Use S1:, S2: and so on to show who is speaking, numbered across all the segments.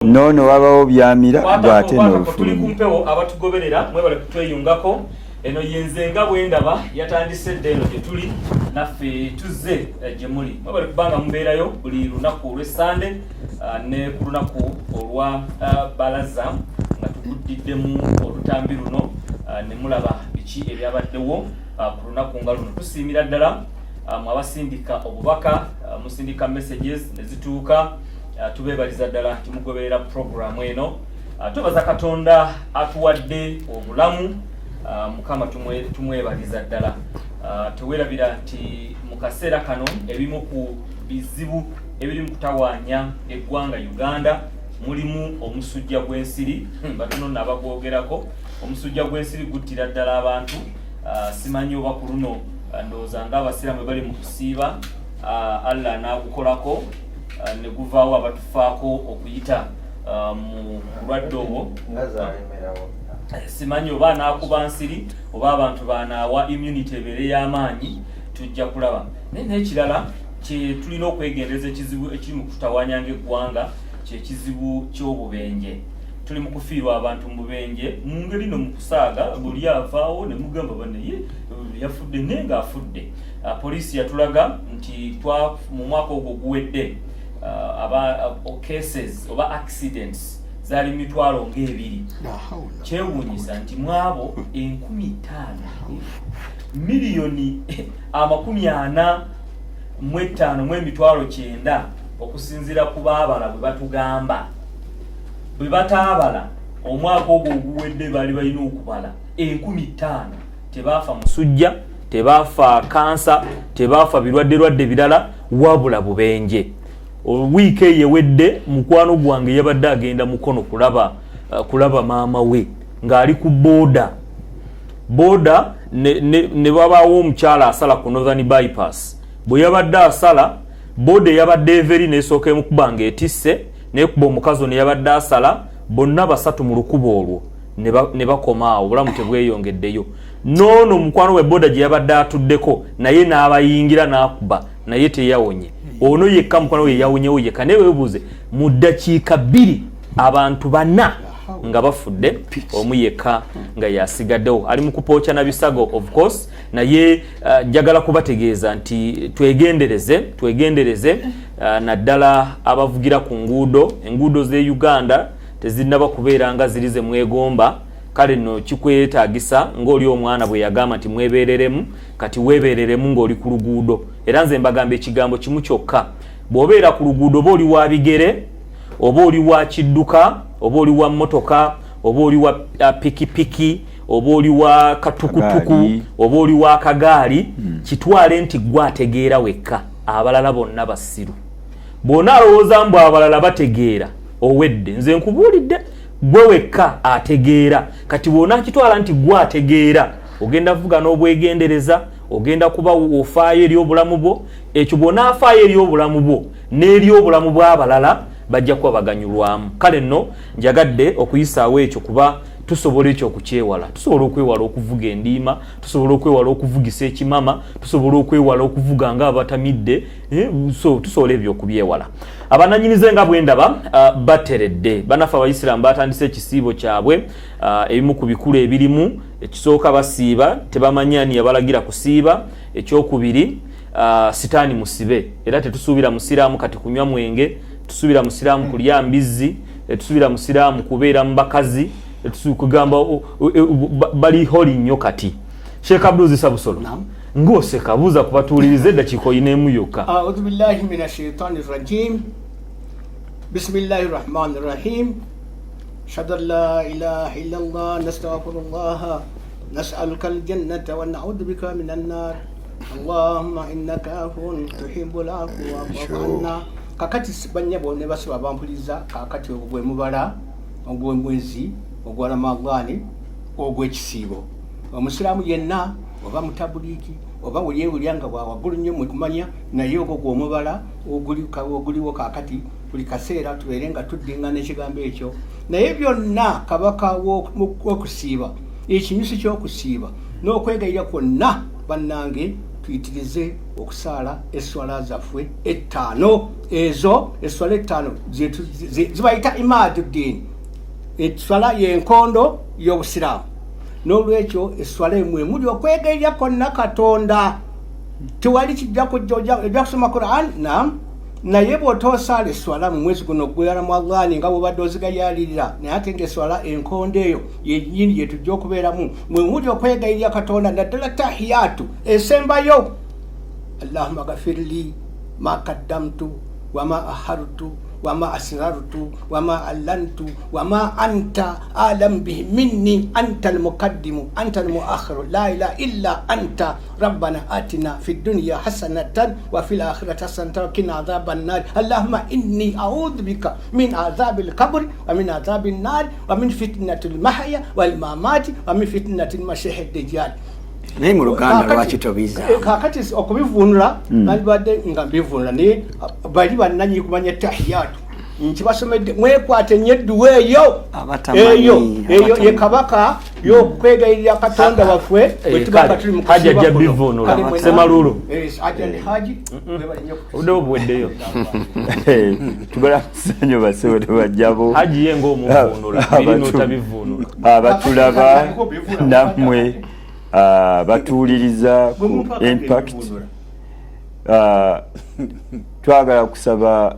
S1: Nono wabawo byamira bwate
S2: tuli kumpewo abatugoberera mwebale kutweyungako eno yenzenga bwendaba yatandise ddeno gye tuli naffe tuzze gye muli mwebale kubanga mubeerayo buli lunaku olw'Essande ne ku lunaku olwa balaza nga tuguddiddemu olutambi luno ne mulaba biki ebyabaddewo ku lunaku nga luno tusiimira ddala abasindika obubaka musindika messages ne zituuka tubebaliza ddala kimugoberera programu eno tubaza Katonda atuwadde obulamu mukama tumwebaliza ddala tewerabira nti mu kaseera kano ebimu ku bizibu ebiri mu kutawaanya eggwanga Uganda mulimu omusujja gw'ensiri batono nabagwogerako omusujja gw'ensiri guttira ddala abantu simanyi oba ku luno ndowooza ng'abasiraamu bali mu kusiiba Allah n'agukolako ne guvaawo abatufaako okuyita mu kulwadde obwo simanyi oba anaakuba nsiri oba abantu banaawa immunity ebeere y'amaanyi tujja kulaba naye n'ekirala kye tulina okwegendereza ekizibu ekiri mu kututawaanya ng'eggwanga kyekizibu ky'obubenje tuli mu kufiirwa abantu mu bubenje mu ngeri no mu kusaaga buli avaawo ne mugamba banaye yafudde naye ng'afudde poliisi yatulaga nti mu mwaka ogwo guwedde cases oba accidents zali 2,200 kyewuunyisa nti mwabo 15 miliyoni 45,900 okusinziira ku baabala bwe batugamba bwe bataabala omwaka ogwo oguwedde bali balina okubala 15,000 tebaafa musujja tebaafa kansa tebaafa birwadde birala wabula bubenje wiiki eyewedde mukwano gwange yabadde agenda mukono kulaba maama we ng'ali ku booda ne babaawo omukyala asala ku Northern Bypass bwe yabadde asala booda yabadde everi n'esooka emukuba ng'etisse n'ekuba omukazi ne yabadde asala bonna basatu mu lukubo olwo ne bakoma awo obulamu tebweyongeddeyo noono mukwano we booda gye yabadde atuddeko naye n'abayingira n'akuba naye teyawonye ono yekka mukwano we yawonyewo yekka naye weebuuze mu ddakiika 2 abantu 4 nga bafudde omu yekka nga yasigaddewo ali mu kupookya na bisago of course naye njagala kubategeeza nti twegendereze naddala abavugira ku enguudo z'e Uganda tezinnaba kubeera nga ziri ze mwegomba kale no kikwetaagisa ng'oli omwana bwe yagamba nti mwebeereremu kati weebeereremu ng'oli ku luguudo era nze mbagamba ekigambo kimu kyokka bw'obeera ku luguudo oba oli wa bigere oba oli wa kidduka oba oli wa mmotoka oba oli wa pikipiki oba oli wa katukutuku oba oli wa kagaali kitwale nti gwe ategeera wekka abalala bonna basiru bw'ona alowooza mbu abalala bategeera owedde nze nkubuulidde gwe wekka ategeera kati bw'ona kitwala nti gwe ategeera ogenda vuga n'obwegendereza ogenda kuba ofaayo eri obulamu bwo ekyo bw'ona afaayo eri obulamu bwo n'eri obulamu bw'abalala bajja kuba baganyulwamu kale nno njagadde okuyisaawo ekyo kuba tusobola ekyo okukyewala tusobola okwewala okuvuga endiima tusobola okwewala okuvugisa ekimama tusobola okwewala okuvuga nga abatamidde tusobola ebyo okubyewala abananyinize nga bwendaba bateredde banafe abayisiraamu batandise ekisiibo kyabwe ebimu ku bikulu ebirimu ekisooka basiiba tebamanya ni yabalagira kusiiba ekyokubiri sitaani musibe era tetusuubira musiraamu kati kunywa mwenge tusuubira musiraamu kulya mbizzi tusuubira musiraamu kubeera mu bakazi kugamba bali holi nnyo kati Sheikh Abdul Sabusolo ng'oseka buuza kubatuuliriza eddakiika oyineemu yokka
S3: a'udhu billahi minash shaitani rrajim bismillahir rahmanir rahim ashhadu an la ilaha illallah nastaghfirullah nas'aluka aljannata wa na'udhu bika minan nar allahumma innaka afuwwun tuhibbul afwa fa'fu anna kakati banyabo ne basiba bampuliza kakati ogwe mubala ogwe mwezi ogwa Ramadhani ogw'ekisiibo omusiraamu yenna oba mutabuliki oba weryewulyanga waggulu nnyo mwekumanya naye ogwo gw'omubala oguliwo kakati buli kaseera tubeere nga tuddingana ekigambo ekyo naye byonna kabaka w'okusiiba ekinyusi ky'okusiiba n'okwegayira kwonna bannange tuyitirize okusala eswala zaffe ettaano ezo eswala ettaano zibayita imaduddin eswala yenkondo y'obusiraamu n'olwekyo eswala emwe muli okwegayirya konna Katonda tewali kijja kujja ojja kusoma Quran naye bw'otoosala eswala mu mwezi guno gweramu Allah nga bw'obadde ozigayaalirira naye ate ng'eswala enkondo eyo yennyini gye tujja okubeeramu mwe muli okwegayirya Katonda naddala tahiyatu esembayo Allahumma ghafirli ma qaddamtu wa ma ahartu wa ma asrartu wa ma allantu wa ma anta alam bihi minni anta al-muqaddimu anta al-mu'akhiru la ilaha illa anta rabbana atina fid dunya hasanatan wa fil akhirati hasanatan wa qina adhaban nar Allahumma inni a'udhu bika min adhabil qabr wa min adhabin nar wa min fitnatil mahya wal mamati wa min fitnatil masiihid dajjal.
S4: Naye mu Luganda lwaki tobiza
S3: kakati okubivunula nalibadde nga mbivunula naye bali bannanyi kumanya tahiyatu nkibasomedde mwekwate nyedduwa eyo ye kabaka y'okwegayirira Katonda waffe bwe tubanga tuli mu
S2: haji ajja bivunula Semalulu
S3: haji
S2: odewo bweddeyo
S1: tubala kusanyo basebo tebajjabo
S2: haji ye ng'omuvunula biri n'otabivunula
S1: abatulaba nammwe batuuliriza ku Impact twagala kusaba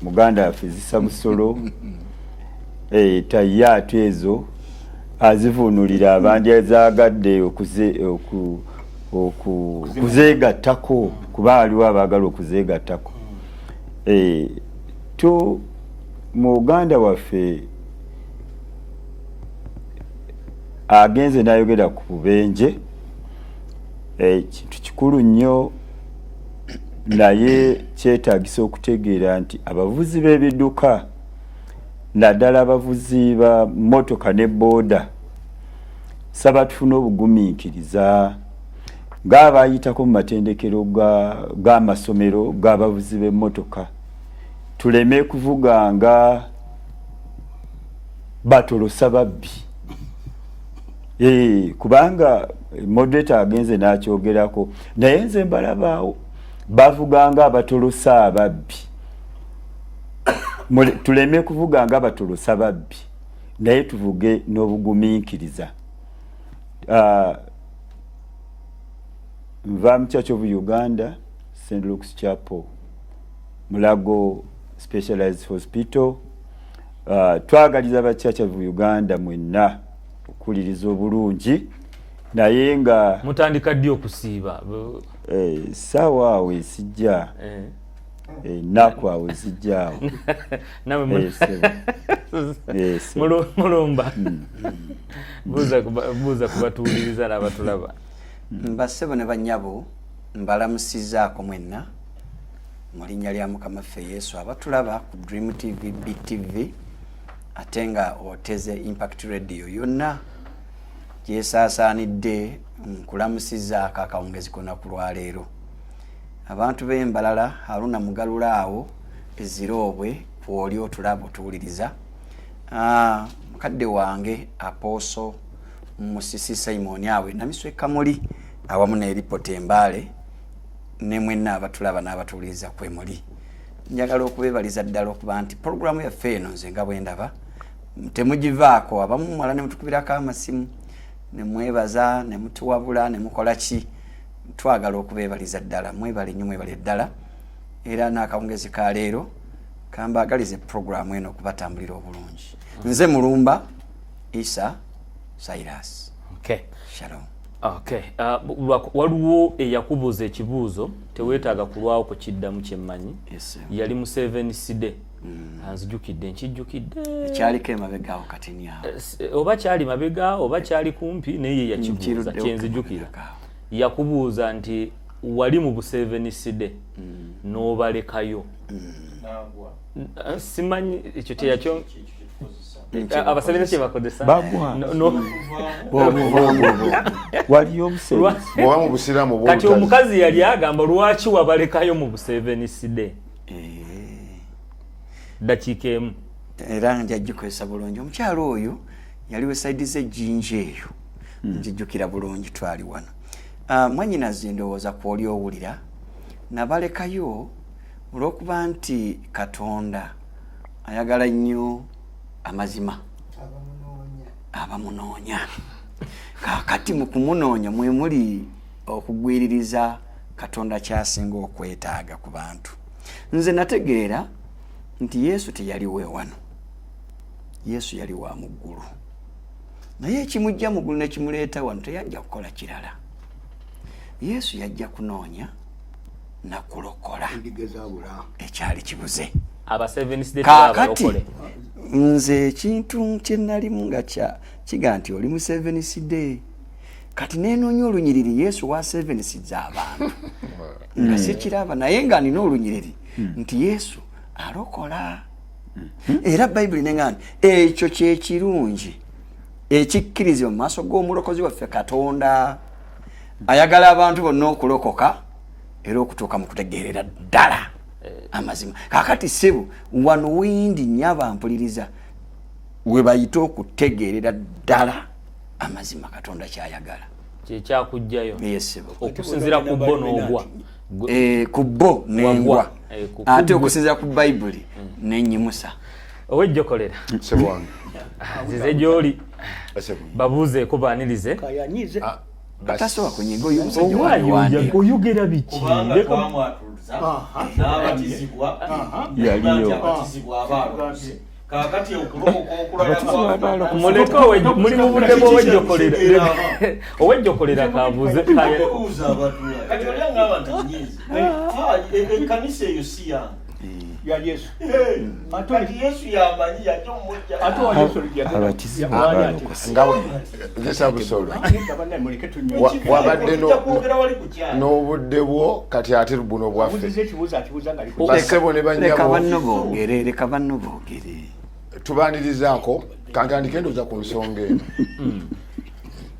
S1: muganda yaffe Zisa Busolo tayatu ezo azivunulira abandi ezaagadde okuzeegattako kuba waliwo abaagala okuzeegattako mu Uganda waffe agenze n'ayogera ku bubenje kintu kikulu nnyo naye kyetaagisa okutegeera nti abavuzi b'ebidduka naddala abavuzi ba motoka ne booda saba tufuna obugumiikiriza ng'abayitako mu matendekero g'amasomero g'abavuzi b'emmotoka tuleme kuvuga nga batolosa babbi kubanga moderator agenze n'akyogerako naye nze mbalabaawo bavuga nga abatolosa ababbi tuleme kuvuga nga abatolosa babbi naye tuvuge n'obugumiikiriza nva mu Church of Uganda St. Luke's Chapel Mulago Specialized Hospital twagaliza ba Church of Uganda mwenna okuliriza obulungi naye nga
S2: mutandika ddi okusiiba
S1: sawa awe sijja naku awe sijjaawo
S2: mulumba buuza kubatuuliriza n'abatulaba
S4: bassebo ne bannyabo mbalamusizaako mwenna mu linnya lya Mukama ffe Yesu abatulaba ku Dream TV BTV ate nga oteze Impact Radio yonna gyesaasaanidde nkulamusizaako akawungezi konna ku lwaleero abantu b'embalala Haruna Mugalulaawo eziroobwe kwoli otulaba otuwuliriza mukadde wange Apostle Musisi Simon awe namiswe Kamuli awamu ne Ripoti Embaale ne mwenna abatulaba n'abatuwuliriza kwemuli njagala okubeebaliza ddala okuba nti programu yaffe eno nze nga bwe ndaba temugivaako abamu mwala ne mutukubirako amasimu ne mwebaza ne mutuwabula ne mukola ki twagala okubeebaliza ddala mwebale nnyo mwebale ddala era n'akawungezi ka leero kambaagalize programu eno okubatambulira obulungi nze Mulumba Isa Cyrus.
S2: Okay.
S4: Shalom.
S2: Okay. Waliwo eyakubuuza ekibuuzo teweetaaga kulwawo ku kiddamu kyemmanyi.
S4: Yes.
S2: Yali mu 7 side. Anzijukidde nkijjukidde.
S4: Kyaliko emabegaawo kati nyawo.
S2: Oba kyali mabega oba kyali kumpi naye yakibuuza kyenzijukira. Yakubuuza nti wali mu 7 side n'obalekayo. Simanyi ekyo teyakyo abasabira kye bakodesa
S1: bagwa waliyo obusiraamu
S5: bwa mu busiraamu
S2: kati omukazi yali agamba lwaki wabalekayo mu 7 side dakiika emu
S4: era njagikukozesa bulungi omukyalo oyo yali we side ze jinja eyo njijjukira bulungi twali wano Mwannyinaze ndowooza kw'oli owulira nabalekayo olw'okuba nti Katonda ayagala nnyo amazima abamunoonya. Kaakati mu kumunoonya mwe muli okugwiririza Katonda kyasinga okwetaaga ku bantu. Nze nategeera nti Yesu teyaliwe wano, Yesu yali wa mu ggulu, naye ekimujja mu ggulu ne kimuleeta wano teyajja kukola kirala. Yesu yajja kunoonya na kulokola ekyali kibuze. Kaakati nze ekintu kye nalimu nga kiga nti oli mu Seventh Day, kati nenoonya olunyiriri Yesu wa Seventh abantu nga sikiraba, naye nga nina olunyiriri nti Yesu alokola. Era Bayibuli neŋŋamba ekyo kyekirungi ekikkirizibwa mu maaso g'omulokozi waffe Katonda. Ayagala abantu bonna okulokoka era okutuuka mu kutegeerera ddala amazima. Kaakati ssebo wano windi nnyo abampuliriza we bayita okutegeerera ddala amazima Katonda kyayagala.
S2: Kyekyakujjayo okusinziira ku bo n'ogwa.
S4: Ku bo n'engwa. Ate okusinziira ku Bayibuli n'ennyimusa.
S2: Owejjokolera zize gy'oli babuuzeeko baanirize.
S4: Batasoba kunyiga
S2: oyogera biki? Muleka muli mu budde bw'owejjokolera. Owejjokolera kabuuze
S5: ekkanisa eyo si yange
S3: ya Yesu.
S5: Kati Yesu yamanyi yajja omujja.
S6: Abatizibwa wabadde n'obudde bwo kati ate buno bwaffe. Basebo ne banyabo
S4: leka banno boogere.
S6: Tubanirizaako kantandike endoza ku nsonga eno.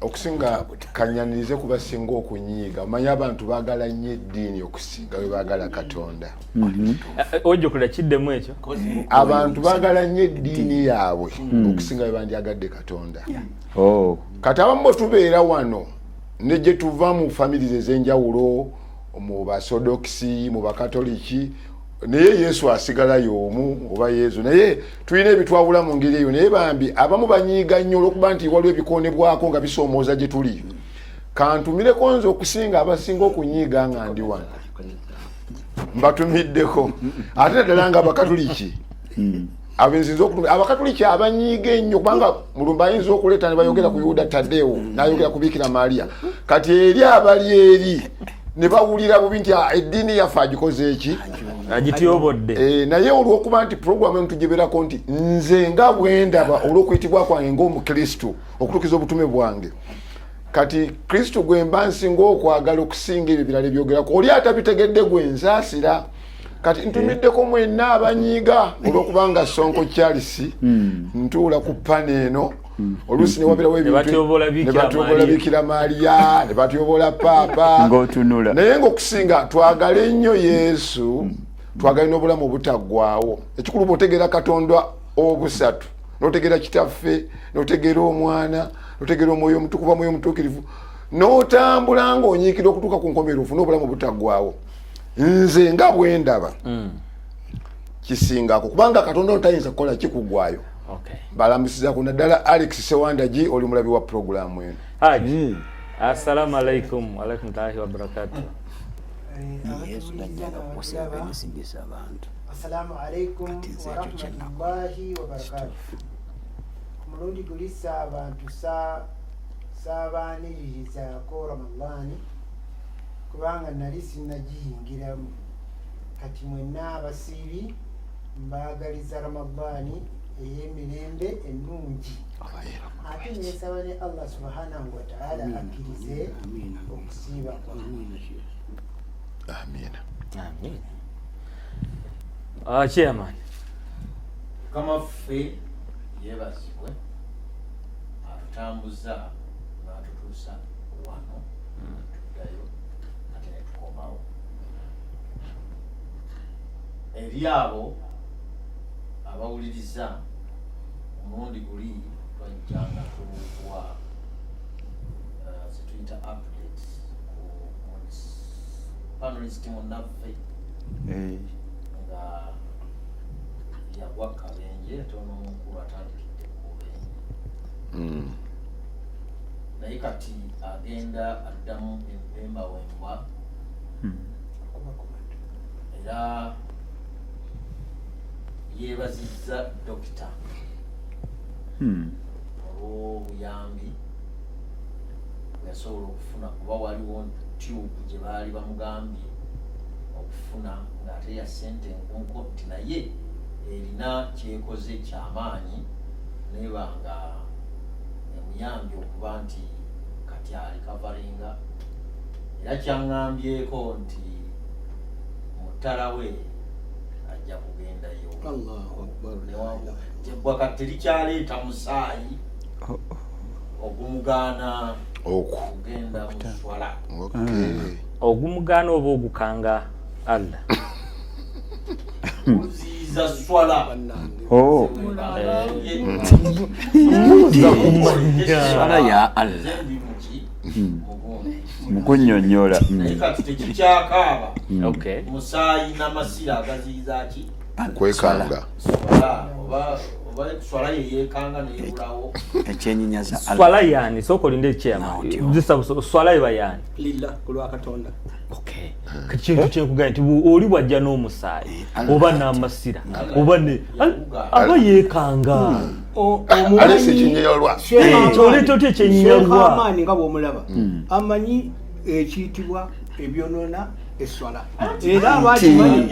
S6: Okusinga kanyanirize kubasinga okunyiiga. Omanyi abantu baagala nnyo eddiini okusinga bwe baagala Katonda.
S2: Ojjukira kiddemu ekyo?
S6: Abantu baagala nnyo eddiini yaabwe okusinga bwe bandyagadde Katonda. Kati abamu tubeera wano ne gye tuva mu famirize ez'enjawulo, mu Basodokisi, mu Bakatoliki, naye Yesu asigalayo omu oba Yesu. Naye tulina ebitwawula mu ngeri eyo, naye bambi abamu banyiiga nnyo olw'okuba nti waliwo ebikonebwako nga bisoomooza gye tuli. Kantumireko nze okusinga abasinga okunyiiga nga ndi wano. Mbatumiddeko. Ate ddala nga Abakatoliki. Abakatoliki abanyiiga ennyo kubanga Mulumba ayinza okuleeta ne bayogera ku Yuda Tadeo n'ayogera ku Bikira Maria. Kati eri abali eri ne bawulira bubi nti eddiini yaffe agikoze eki
S2: agitiyobodde.
S6: Naye olw'okuba nti puroguramu eno tugibeerako nti nze nga bwe ndaba olw'okuyitibwa kwange ng'Omukristo okutuukiza obutume bwange. Kati Kristo gwe mba nsinga okwagala okusinga ebyo birala ebyogerako. Oli atabitegedde gwe nsaasira. Kati ntumiddeko mwenna abanyiiga olw'okubanga Sonko Charles ntuula ku pane eno. Oluusi ne wabirawo ebintu ne batyobola Bikira Maria, ne batyobola Paapa
S1: ng'otunula.
S6: Naye ng'okusinga twagale nnyo Yesu, twagale n'obulamu obutaggwaawo. Ekikulu bw'otegeera Katonda obusatu, n'otegeera Kitaffe, n'otegeera Omwana, n'otegeera Omwoyo Omutukuvu, Omwoyo Omutuukirivu, n'otambula ng'onyiikira okutuuka ku nkomerero ofune obulamu obutaggwaawo. Nze nga bwe ndaba kisingako kubanga Katonda otayinza kukola kikuggwaayo. Balambusiza ku naddala Alex Sewandagi oli mulabi wa programu eno.
S2: Haji. Assalamu alaikum. Wa alaikum wa barakatuh.
S4: Yesu najjaga kukusaba emisingisa abantu.
S7: Assalamu alaikum wa rahmatullahi wa barakatuh. Kumulundi gulisa abantu sabaniriza ko Ramadhani kubanga nali sinagiyingiramu. Kati mwenna abasiibi mbagaliza Ramadhani eyemirembe ennungi. Ate nesaba ne Allah subhanahu wa ta'ala akkirize okusiiba kwange.
S2: Chairman.
S5: Kama ffe yeebazibwe atutambuza n'atutuusa wano tuddayo ate ne tukomawo. Eri abo abawuliriza omulundi guli twajjanga tuwa zituyita updates ku panelist munaffe nga yagwa kabenje tono omukulu atandikidde kubenje naye kati agenda addamu empemba wembwa era yeebazizza dokita olw'obuyambi bweyasobola okufuna kuba waliwo tube gye baali bamugambye okufuna ng'ate ya ssente enkunko nti naye erina kyekoze kyamaanyi neba nga emuyambye okuba nti kati ali kavalinga era kyaŋŋambyeko nti muttala we ajja kugendayo ebbwaka terikyaleeta musaayi ogumugaana okugenda muswala
S2: ogumugaana oba ogukanga Allah
S5: uziiza swala
S4: swala ya Allah
S1: mukunnyonnyola
S5: naye kati tekikyakaaba musaayi n'amasira agaziiza ki
S6: kwekanga
S5: oba swala yeyeekanga neyebulawo
S4: ekyenyinyaza
S2: swala yani sokolinde ekyeyama swala eba yani
S3: lilla kulwakatonda
S2: kintu kyenkuganya nti oli bwajja n'omusaayi oba n'amasira oba ne aba yeekanga
S6: alese ekyenyinyalwa
S2: oleeta otya ekyenyinyalwa
S3: amaanyi nga bw'omulaba amanyi ekiyitibwa ebyonona eswala era abakimanyi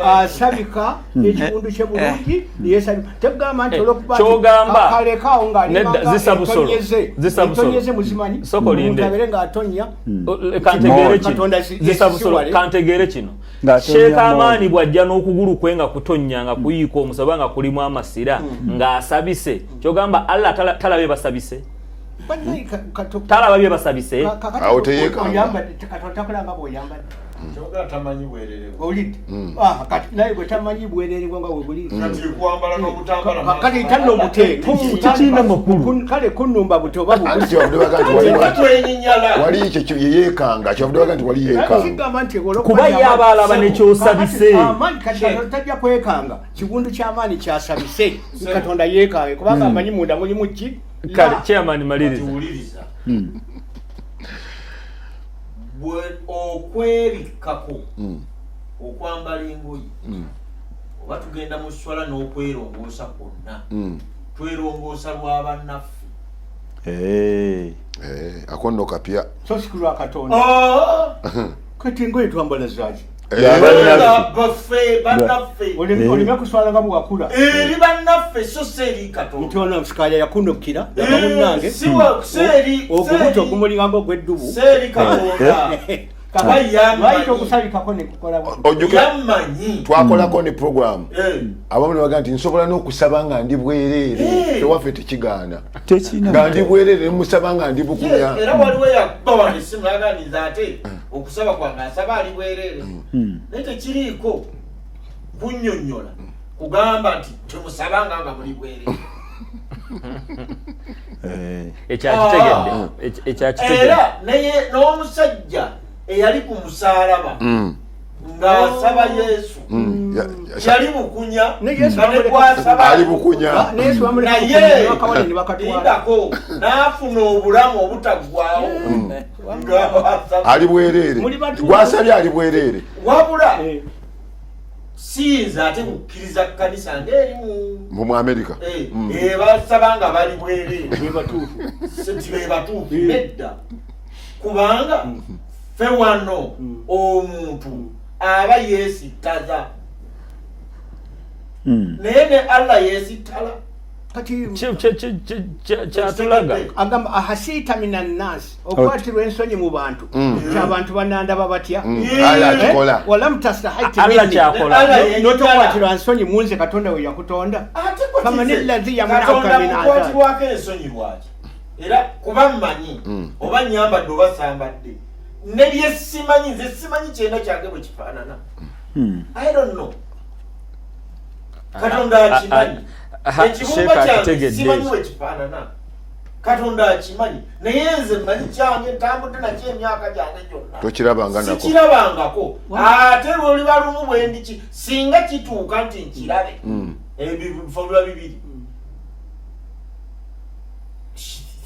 S3: asabika ekikundu kye bulungi yesabika tegamba nti olwokubakalekaawo ng'alitonyeze muzimanyi abere ng'atonya
S2: kantegeere kino sheeka amaani bw'ajja n'okugulu kwe nga kutonya nga kuyiika omusaba nga kulimu amasira ng'asabise kyogamba Allah talabe basabise talaba bye basabise
S6: awo teyeekanga
S5: kyogera tamanyi bwererewo
S3: olidde kati naye gwe tamanyi bwererewo nga webuli
S5: kati kwambala n'obutambala
S3: kati tanna
S2: tekiina makulu
S3: kale kunnumba buti oba
S6: wali ekyo yeyeekanga kyavudde baga nti wali yeekanga
S2: kuba yaba alaba nekyosabise
S3: amaanyi kati tajja kwekanga kigundu ky'amaanyi kyasabise katonda yeekange kubanga amanyi munda mulimu ki
S2: kale chairman maliriza
S5: okwebikkako okwambala engoyi oba tugenda mu swala n'okwerongoosa kwonna twerongoosa lwa bannaffe
S6: akondo kapya
S3: so sikulwa katonda kati engoyi twambala zaki
S5: baffe bannaffe
S3: olime kuswala nga bwakula
S5: eri bannaffe so seeri katonda
S3: nti ona musikaya yakundukira abamunnange ogubuto ogumulinganga ogw'eddubu
S5: seeri katonda
S3: lwayita okusabikako nekukola
S6: yamanyi twakolako ne program abamu ne baga nti nsobola n'okusaba nga ndi bwereere ewaffe tekigaana nga ndi bwereere nemusaba nga ndi bukunya
S5: era waliwo yabawa nesimu naganiza ate okusaba kwange asaba ali bwereere naye tekiriiko kunnyonnyola kugamba nti temusabanga nga muli bwereere
S2: ekyakitegedde
S5: era naye n'omusajja eyali ku musaalaba ng'asaba Yesu yali bukunya
S6: ali bukunya
S5: naye lindako n'afuna obulamu obutaggwaawo
S6: ali bwereere gwasabye ali bwereere
S5: wabula siyinza ate kukkiriza kkanisa ng'eri
S6: mu Amerika
S5: basaba nga bali bwereere tibebatuufu nedda kubanga fe wano omuntu aba yeesittaza naye ne Allah yeesittala
S2: kyatulaga
S3: agamba ahasiita mina nnasi okwatirwa ensonyi mu bantu kyabantu banandaba batya walamu tastahaiti notokwatirwa nsonyi munze katonda we yakutonda famanillazi yamunauka min
S5: kwatirwako ensonyi lwaki era kuba mmanyi oba nyambadde oba sambadde nebye simanyi nze simanyi kyenda kyange bwe kifaanana I don't know katonda akimanyi ekibumba kyange simanyi bwe kifaanana katonda akimanyi naye nze mmanyi kyange ntambudde nakyo emyaka gyange gyonna
S6: tokirabanga nako
S5: sikirabangako ate lwoliba lumu bwendiki singa kituuka nti nkirabe ebifo biba bibiri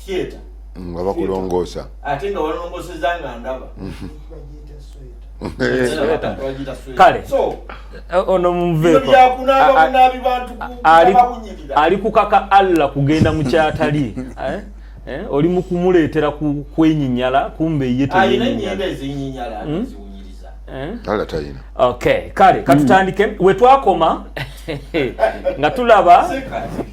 S5: theatre
S6: nga bakulongoosa
S5: ate nga walongoseza nga ndaba
S2: kale ono mumuveeko ali kukaka Allah kugenda mu kyatali oli mu kumuleetera kwenyinyala kumbe ye
S6: talina.
S2: Okay, kale katutandike wetwakoma nga tulaba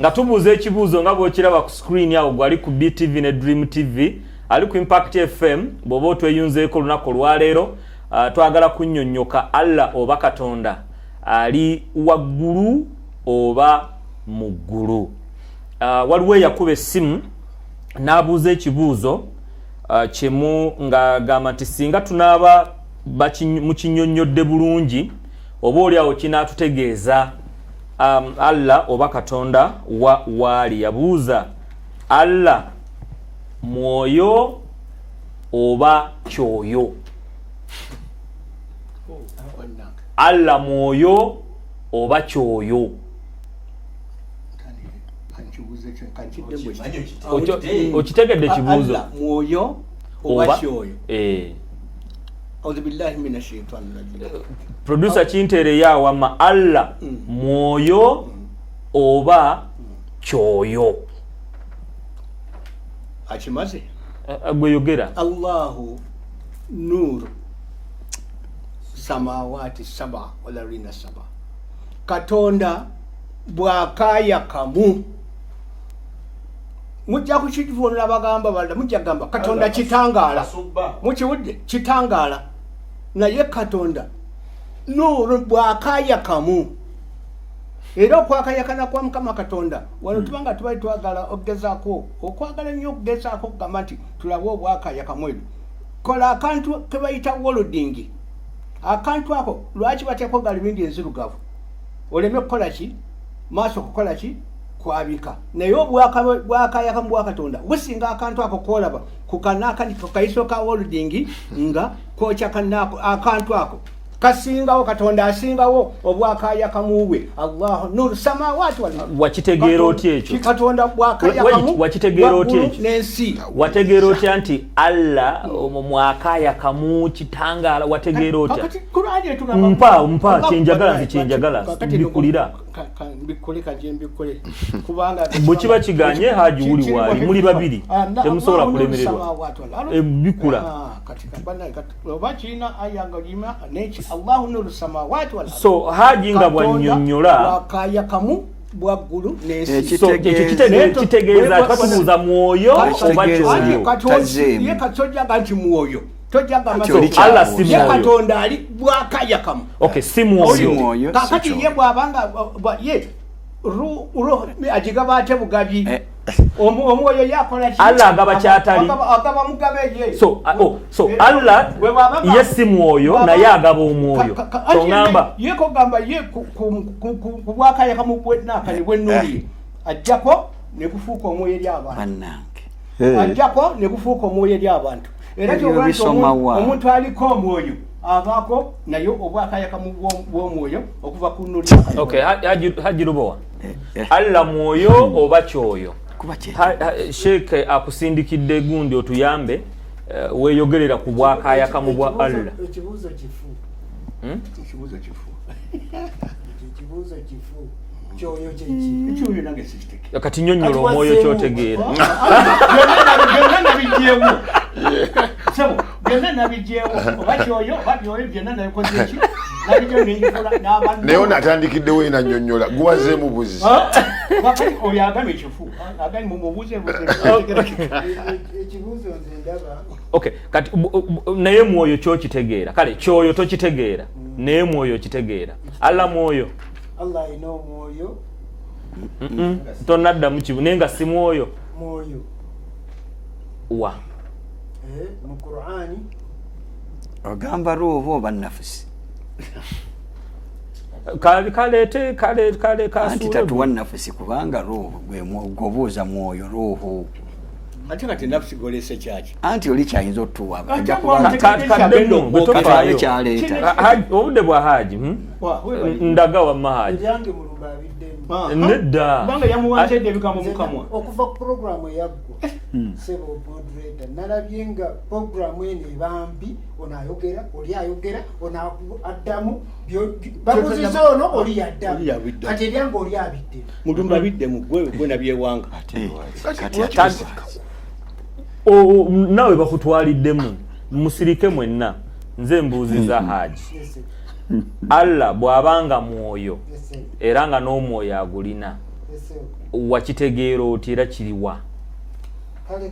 S2: nga tubuuza ekibuuzo nga bw'okiraba ku screen yawo gwali ku BTV ne Dream TV ali ku Impact FM bw'oba otweyunzeeko olunaku olwaleero twagala kunnyonnyoka Allah oba Katonda ali waggulu oba mu ggulu. Waliwo eyakuba essimu n'abuuza ekibuuzo kyemu nga gamba nti singa tunaaba mukinnyonnyodde bulungi oba oliawo kinaatutegeeza Allah oba Katonda waali. Yabuuza Allah mwoyo oba kyoyo? Allah mwoyo oba kyoyo? Okitegedde ekibuuzo?
S3: Mwoyo oba kyoyo? Auzubillahi minashaitanir rajim.
S2: Producer Kintere yawama Allah mwoyo oba kyoyo?
S3: Akimaze?
S2: Gwe yogera.
S3: Allahu nur samawati saba wala rina saba. Katonda bwakaya kamu. Mujja kukivuunula bagamba balala mujja gamba Katonda kitangala. Mukiwudde kitangala. Naye Katonda nuru bwakaya kamu. Era okwakayakana kwa Mukama Katonda wano tubanga tubali twagala okugezaako okwagala nnyo okugezaako okugamba nti tulabe obwakayakamu ebyo. Kola akantu ke bayita wolodding. Akantu ako lwaki bateeko galibindi enzirugavu oleme kukola ki maaso kukola ki kwabika naye obwakayakamu bwa Katonda businga akantu ako kolaba kukanaka ni kaiso ka wolodding nga kocha kanako akantu ako kasingawo Katonda asingawo obwakayakamu bwe Allah nur samawati wal ardh.
S2: Wakitegeera otya ekyo?
S3: Katonda bwakayakamu
S2: wakitegeera otya ekyo?
S3: Nensi
S2: wategeera otya nti Allah mwakayakamu kitangala wategeera otya? Mpa kyenjagala mbikulira
S3: mbikulika je mbikule kubanga
S2: bwekiba kiganye haji wuli waali muli babiri temusobola kulemererwa bikula
S3: katika bana oba kina ayanga lima nechi Allahu nuru samawati wal ardh.
S2: So haji nga bwannyonnyola
S3: wakayakamu bwaggulu n'ensi.
S2: Kitegeeza katubuuza mwoyo oba kyoyo?
S3: Ye katojjaga nti mwoyo tojjaga maso
S2: Allah si mwoyo.
S3: Ye Katonda ali bwakayakamu.
S2: Okay, si mwoyo.
S3: Kakati ye bwabanga ye ruho ajigaba ate bugabi omwoyo yakola ki?
S2: Allah agaba kyatali.
S3: Agaba mugabe ye.
S2: So Allah yesi mwoyo naye agaba omwoyo. Tongamba
S3: yeko gamba ye ku bwakayakamu bwenakani bwennuli ajjako ne kufuuka omwoyo eri abantu. Ajjako ne kufuuka omwoyo eri abantu. Era omuntu aliko omwoyo abaako naye obwakayakamu bw'omwoyo okuva ku nnuli.
S2: Okay, Haji Lubowa. Allah mwoyo oba kyoyo? Sheikh akusindikidde gundi otuyambe weeyogerera ku bwakayakamu bwa Allah.
S7: Ekibuuzo kifu.
S3: Ekibuuzo kifu.
S7: Ekibuuzo kifu. Kyoyo kyeki?
S3: Kyoyo nange sikiteke.
S2: Kati nnyonnyola omwoyo kyotegeera.
S3: Byonna nabigyewo. Sebo, byonna nabigyewo. Oba kyoyo oba byoyo byonna nabikoze ki? Nabigyewo n'enjifula n'abantu.
S6: Naye onatandikiddewo ena nnyonnyola guwazeemu buzizi.
S3: Wakati oyo agamba ekifu. Agali mumubuuze
S7: ekibuuzo nze ndaba.
S2: Okay, kati naye mwoyo kyokitegeera. Kale kyoyo tokitegeera. Naye mwoyo kitegeera. Allah mwoyo.
S7: Allah ina omwoyo.
S2: Tonadda mu kibu nenga si mwoyo.
S7: Mwoyo.
S2: Wa.
S7: Mu Qur'ani
S4: ogamba ruho oba nafsi.
S2: Kale kasura.
S4: Anti tatuwa nafsi kubanga ruho gwe gobuuza mwoyo ruho.
S3: ate kati nafsi golese kyaki
S4: anti oli kyayinza otuwa
S2: kaddemu bwetofaayo
S4: kyaleeta
S2: obudde bwa haji ndaga wamma haji
S7: ebyange mulumba abiddemu
S2: nedda
S3: kubanga yamuwanzedde ebigambo mukamwa
S7: okuva ku programu eyaggwa sebo moderator nalabye nga programu eno ebambi ono ayogera oli ayogera ono addamu babuziza ono oli yaddamu kati ebyange oli abiddemu
S3: mulumba abiddemu gwe nabyewanga
S2: nawe bakutwaliddemu musirike mwenna nze mbuuziza haji Allah bw'abanga mwoyo era nga n'omwoyo agulina wakitegeera oti era kiriwa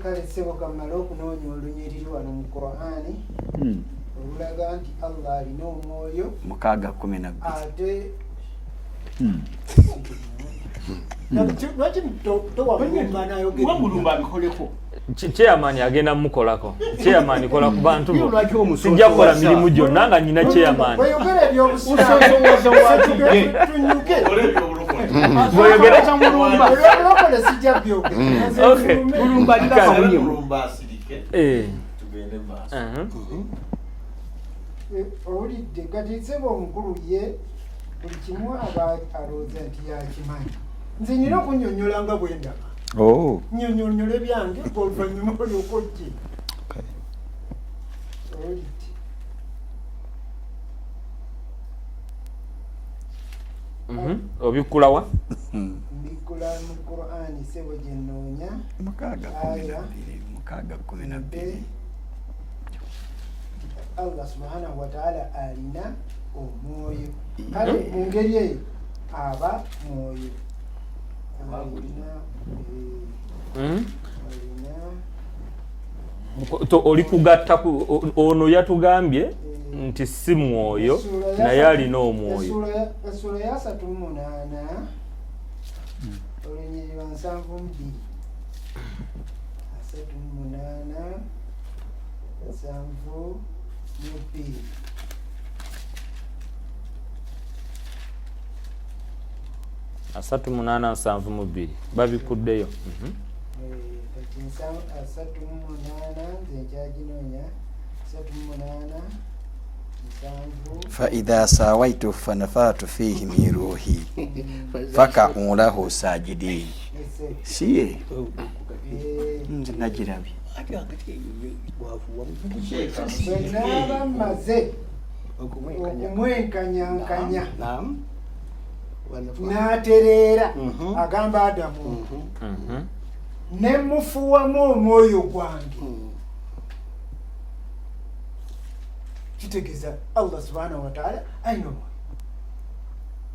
S7: kale sebo kamala okunoonya olunyiriri wano mu Qur'ani olulaga nti Allah alina omwoyo
S4: 6:12
S7: ate lwaki towamulumba nayogera
S3: mulumba abikoleko
S2: chairman agenda mukolako chairman kola ku bantu bo sijja kola mirimu gyonna nga nyina chairman
S7: bayogera ebyobusiramu
S2: boyogera
S7: mulumba sijja byogera
S2: okay
S3: mulumba ndikamunye
S7: owulidde kati sebo omukulu ye buli kimu aba alowooza nti yakimanyi nze nyina okunyonnyola nga bwe ndaba nnyonnyonnyola ebyange oluvannyuma olyoka ojje owulidde
S2: obikkulawa
S7: mbikula mu Qur'ani sebo gye nnoonya
S4: 6:12
S7: Allah subhanahu wa ta'ala alina omwoyo kale mu ngeri eyo aba mwoyo
S2: oli kugatta ono yatugambye nti si mwoyo naye alina omwoyo
S7: essula ya 38 olunyiriri lwa 72
S2: 38:72 babikuddeyo
S4: فإذا ساويت فنفعت فيه من روحي فقعوا له ساجدين siye nze nagirabye
S7: bwenaba mmaze okumwenkanyankanya n'atereera agamba Adamu ne mufuwamu omwoyo gwange kitegeeza Allah subhanahu wa ta'ala alina omwoyo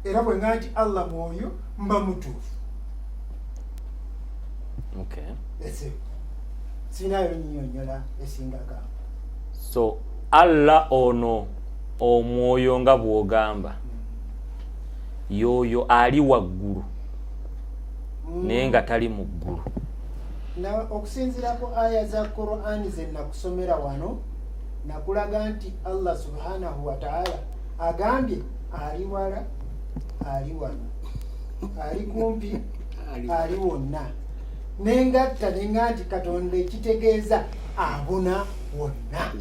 S7: era bwe nga nti Allah mwoyo mba mutuufu ese sinayo nnyonnyola esingaka
S2: so Allah ono omwoyo nga bw'ogamba yoyo ali waggulu naye nga tali mu ggulu
S7: na okusinziirako aya za Qur'ani ze nakusomera wano nakulaga nti Allah subhanahu wa ta'ala agambye ali wala ali wano ali kumpi ali wonna nengatta nenga nti Katonda ekitegeeza abuna wonna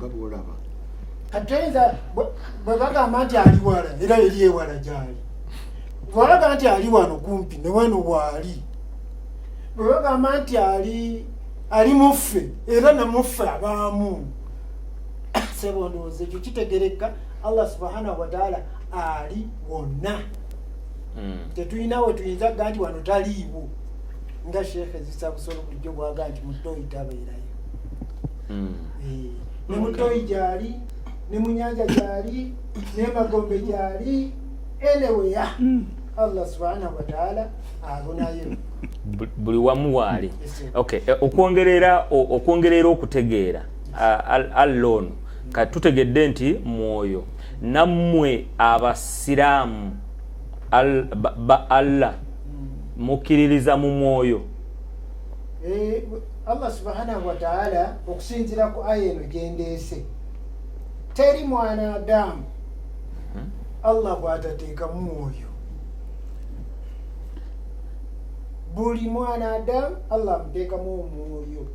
S7: katenza bwe bagamba nti ali wala era eri ewala gyali bwalaga nti ali wano kumpi ne wano bwali bwe bagamba nti ali muffe era namuffe abaamu sebo ndowooza ekyo kitegereka Allah subhanahu wa ta'ala ali wonna tetulina we tuyinza kugaa nti wano taliiwo nga Sheikh Zisa Busolo bulijjo bwaga nti mutoyi tabeerayo ne mutoyi gyali ne munyanja gyali ne magombe gyali anywhere Allah subhanahu wa ta'ala abonayo
S2: buli wamu waali okay okwongerera okutegeera alone katutegedde nti mwoyo nammwe abasiraamu Allah mukiririza mu mwoyo
S7: Allah subhanahu wa ta'ala okusinzira ku aya eno gyendeese teri mwana Adamu Allah bw'atateeka mu mwoyo buli mwana Adamu Allah amuteekamu omwoyo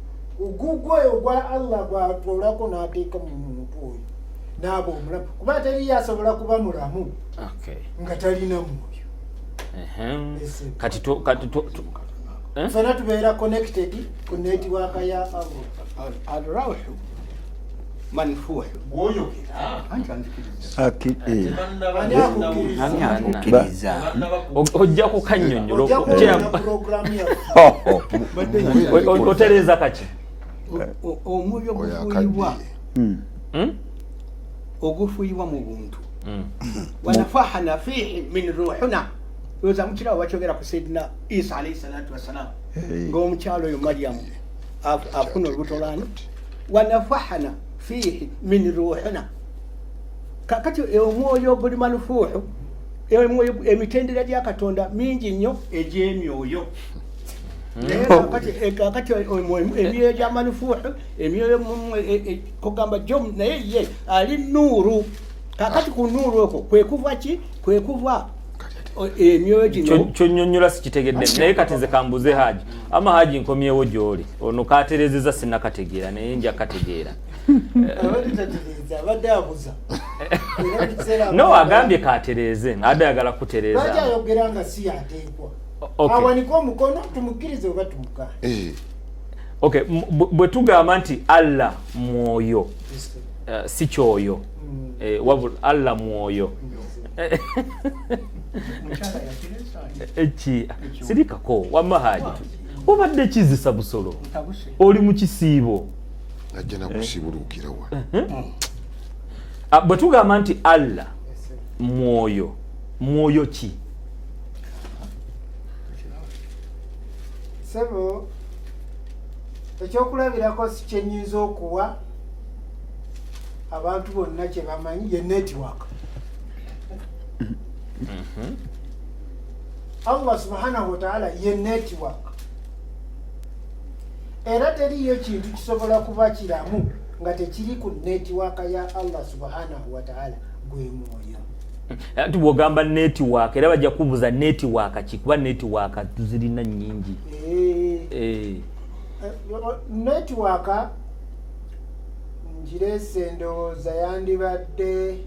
S7: ogugwe ogwa Allah gwatolako n'ateeka mu muntu oyo n'aba omulamu kuba teri yasobola kuba mulamu nga talina mwoyo.
S2: Kati
S7: fena tubeera connected ku netiwaaka ya Allah.
S3: Al-rawhu manfuhu
S5: gwoyogera
S7: Ani akukkiriza?
S2: ojja kukannyonnyola
S7: programu ya
S2: otereeza kaki
S3: omwoyo ogufuyibwa mu buntu wanafahana fihi min ruhuna. Oza mukirawo bakyogera ku Sayyidina Isa alayhi salatu wassalam ng'omukyalo oyo Maryamu afuna olubuto lwani wanafahana fihi min ruhuna. Kakati omwoyo guli manufuhu emitendera gya Katonda mingi nnyo egy'emyoyo. Kakati emyoyo gya manufuhu emyoyo kugamba jom naye ye ali nuuru. Kakati ku nuuru okwo kwekuva ki? Kwekuva emyoyo gino
S2: kyonnyonnyola sikitegedde naye kati nze kambuze Haji ama Haji nkomyewo gy'oli ono katerezeza sinnakategeera naye nja kategeera.
S7: abadde abuza
S2: No agambye katereze adde ayagala kutereza.
S7: Lwaki ayogera nga si yateekwa? Awanika omukono tumukkirize oba tumukane.
S2: Okay, bwe tugamba nti Allah mwoyo si kyoyo wabula Allah mwoyo eki sirikako wamma Haji obadde kizisa busolo oli mu kisiibo
S6: ajja nakusibulukira wa
S2: bwe tugamba nti Allah mwoyo ki?
S7: Sebo ekyokulabirako si kyenyinza okuwa abantu bonna kye bamanyi ye network. Allah subhanahu wa ta'ala ye network. Era teriyo kintu kisobola kuba kiramu nga tekiri ku network ya Allah subhanahu wa ta'ala gwe mwoyo.
S2: Ati bwogamba network era bajja kubuza network ki kuba network tuzirina nnyingi.
S7: Network njirese ndowooza yandibadde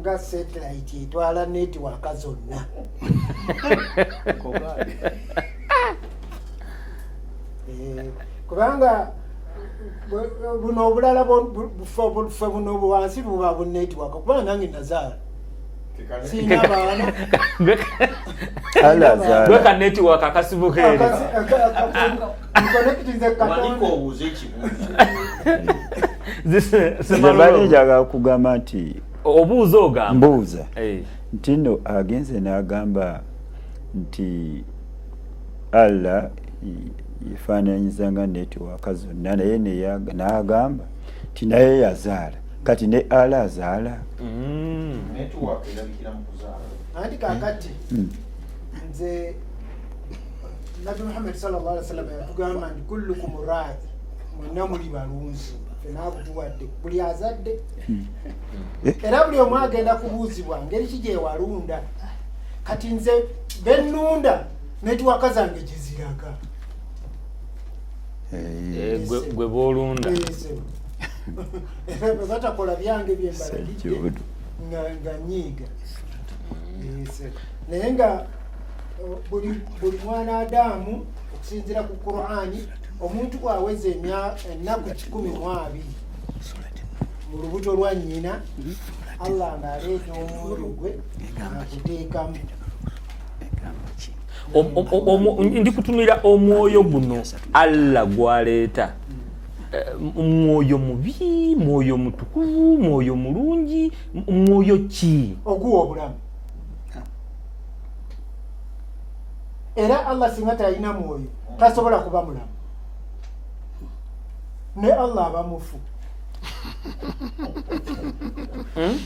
S7: nga satellite etwala network zonna. Kubanga buno obulala bufe buno bwansi buba bu network kubanga nange nazaala sina baana
S2: gweka network akasibuke
S5: maniko obuuze ekibuuzo
S1: Zebalenjaga kugamba nti
S2: obuuza ogamba
S1: mbuuza nti nno agenze n'agamba nti Allah yifaananyiza nga network zonna naye n'agamba nti naye yazaala kati ne Allah azaala
S5: network erabikira mu kuzaala.
S7: Anti kakati nze Nabi Muhammad sallallahu alaihi wasallam yatugamba nti kullukum ra'i mwenna muli balunzi fenakutuwadde buli azadde era buli omu agenda kubuuzibwa ngeri ki gye walunda. Kati nze bennunda network zange gye ziraga
S2: gwe boolunda
S7: era bwe batakola byange bye mbalagidde nga nyiiga. Naye nga buli mwana Adamu okusinziira ku Qur'ani omuntu bw'aweza ennaku 12 mu lubuto lwa nnyina Allah ng'aleeta omwoyo gwe akuteekamu.
S2: Ndikutumira omwoyo guno Allah gwaleeta mwoyo mubi, mwoyo mutukuvu, mwoyo mulungi, mwoyo ki?
S7: Oguwa obulamu. Era Allah singa talina mwoyo tasobola kuba mulamu. Ne Allah aba mufu.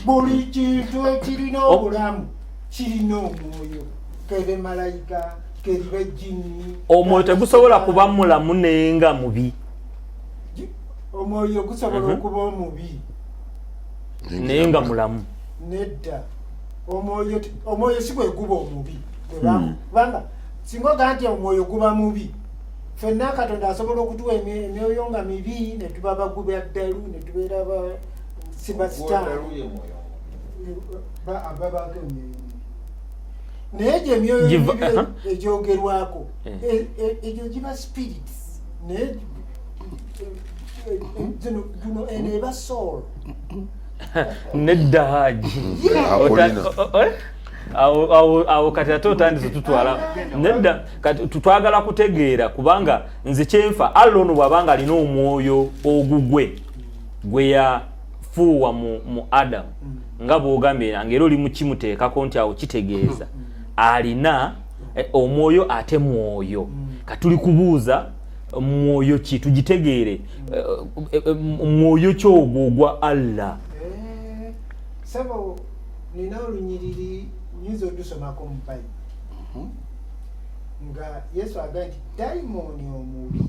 S7: Buli kintu ekirina obulamu kirina omwoyo. Kebe malayika, kebe jini.
S2: Omwoyo tegusobola kuba mulamu naye nga mubi.
S7: Omwoyo gusobola okuba omubi
S2: naye nga mulamu.
S7: Nedda. Omwoyo si bwe guba omubi. Kubanga singa ogaa nti omwoyo guba mubi ffenna Katonda asobola okutuwa emyoyo nga mibi ne tuba bagubya ddalu ne tubeera ba sibasitaani ababako emyoyo naye gye emyoyo egyogerwako egyo giba spirits naye guno eno eba soul
S2: nedda Haji awo kati ate otandise tutwala nedda kati tutwagala kutegeera kubanga nze kyenfa Allah ono bw'abanga alina omwoyo ogugwe gwe yafuuwa mu Adamu nga bw'ogambye nange era oli mukimuteekako nti awo kitegeeza alina omwoyo ate mwoyo katuli kubuuza mwoyo ki tugitegeere mwoyo kyogwo ogwa Allah
S7: sabo nina olunyiriri nyinza odusomako mu Bayibuli nga Yesu agamba nti dayimoni omubi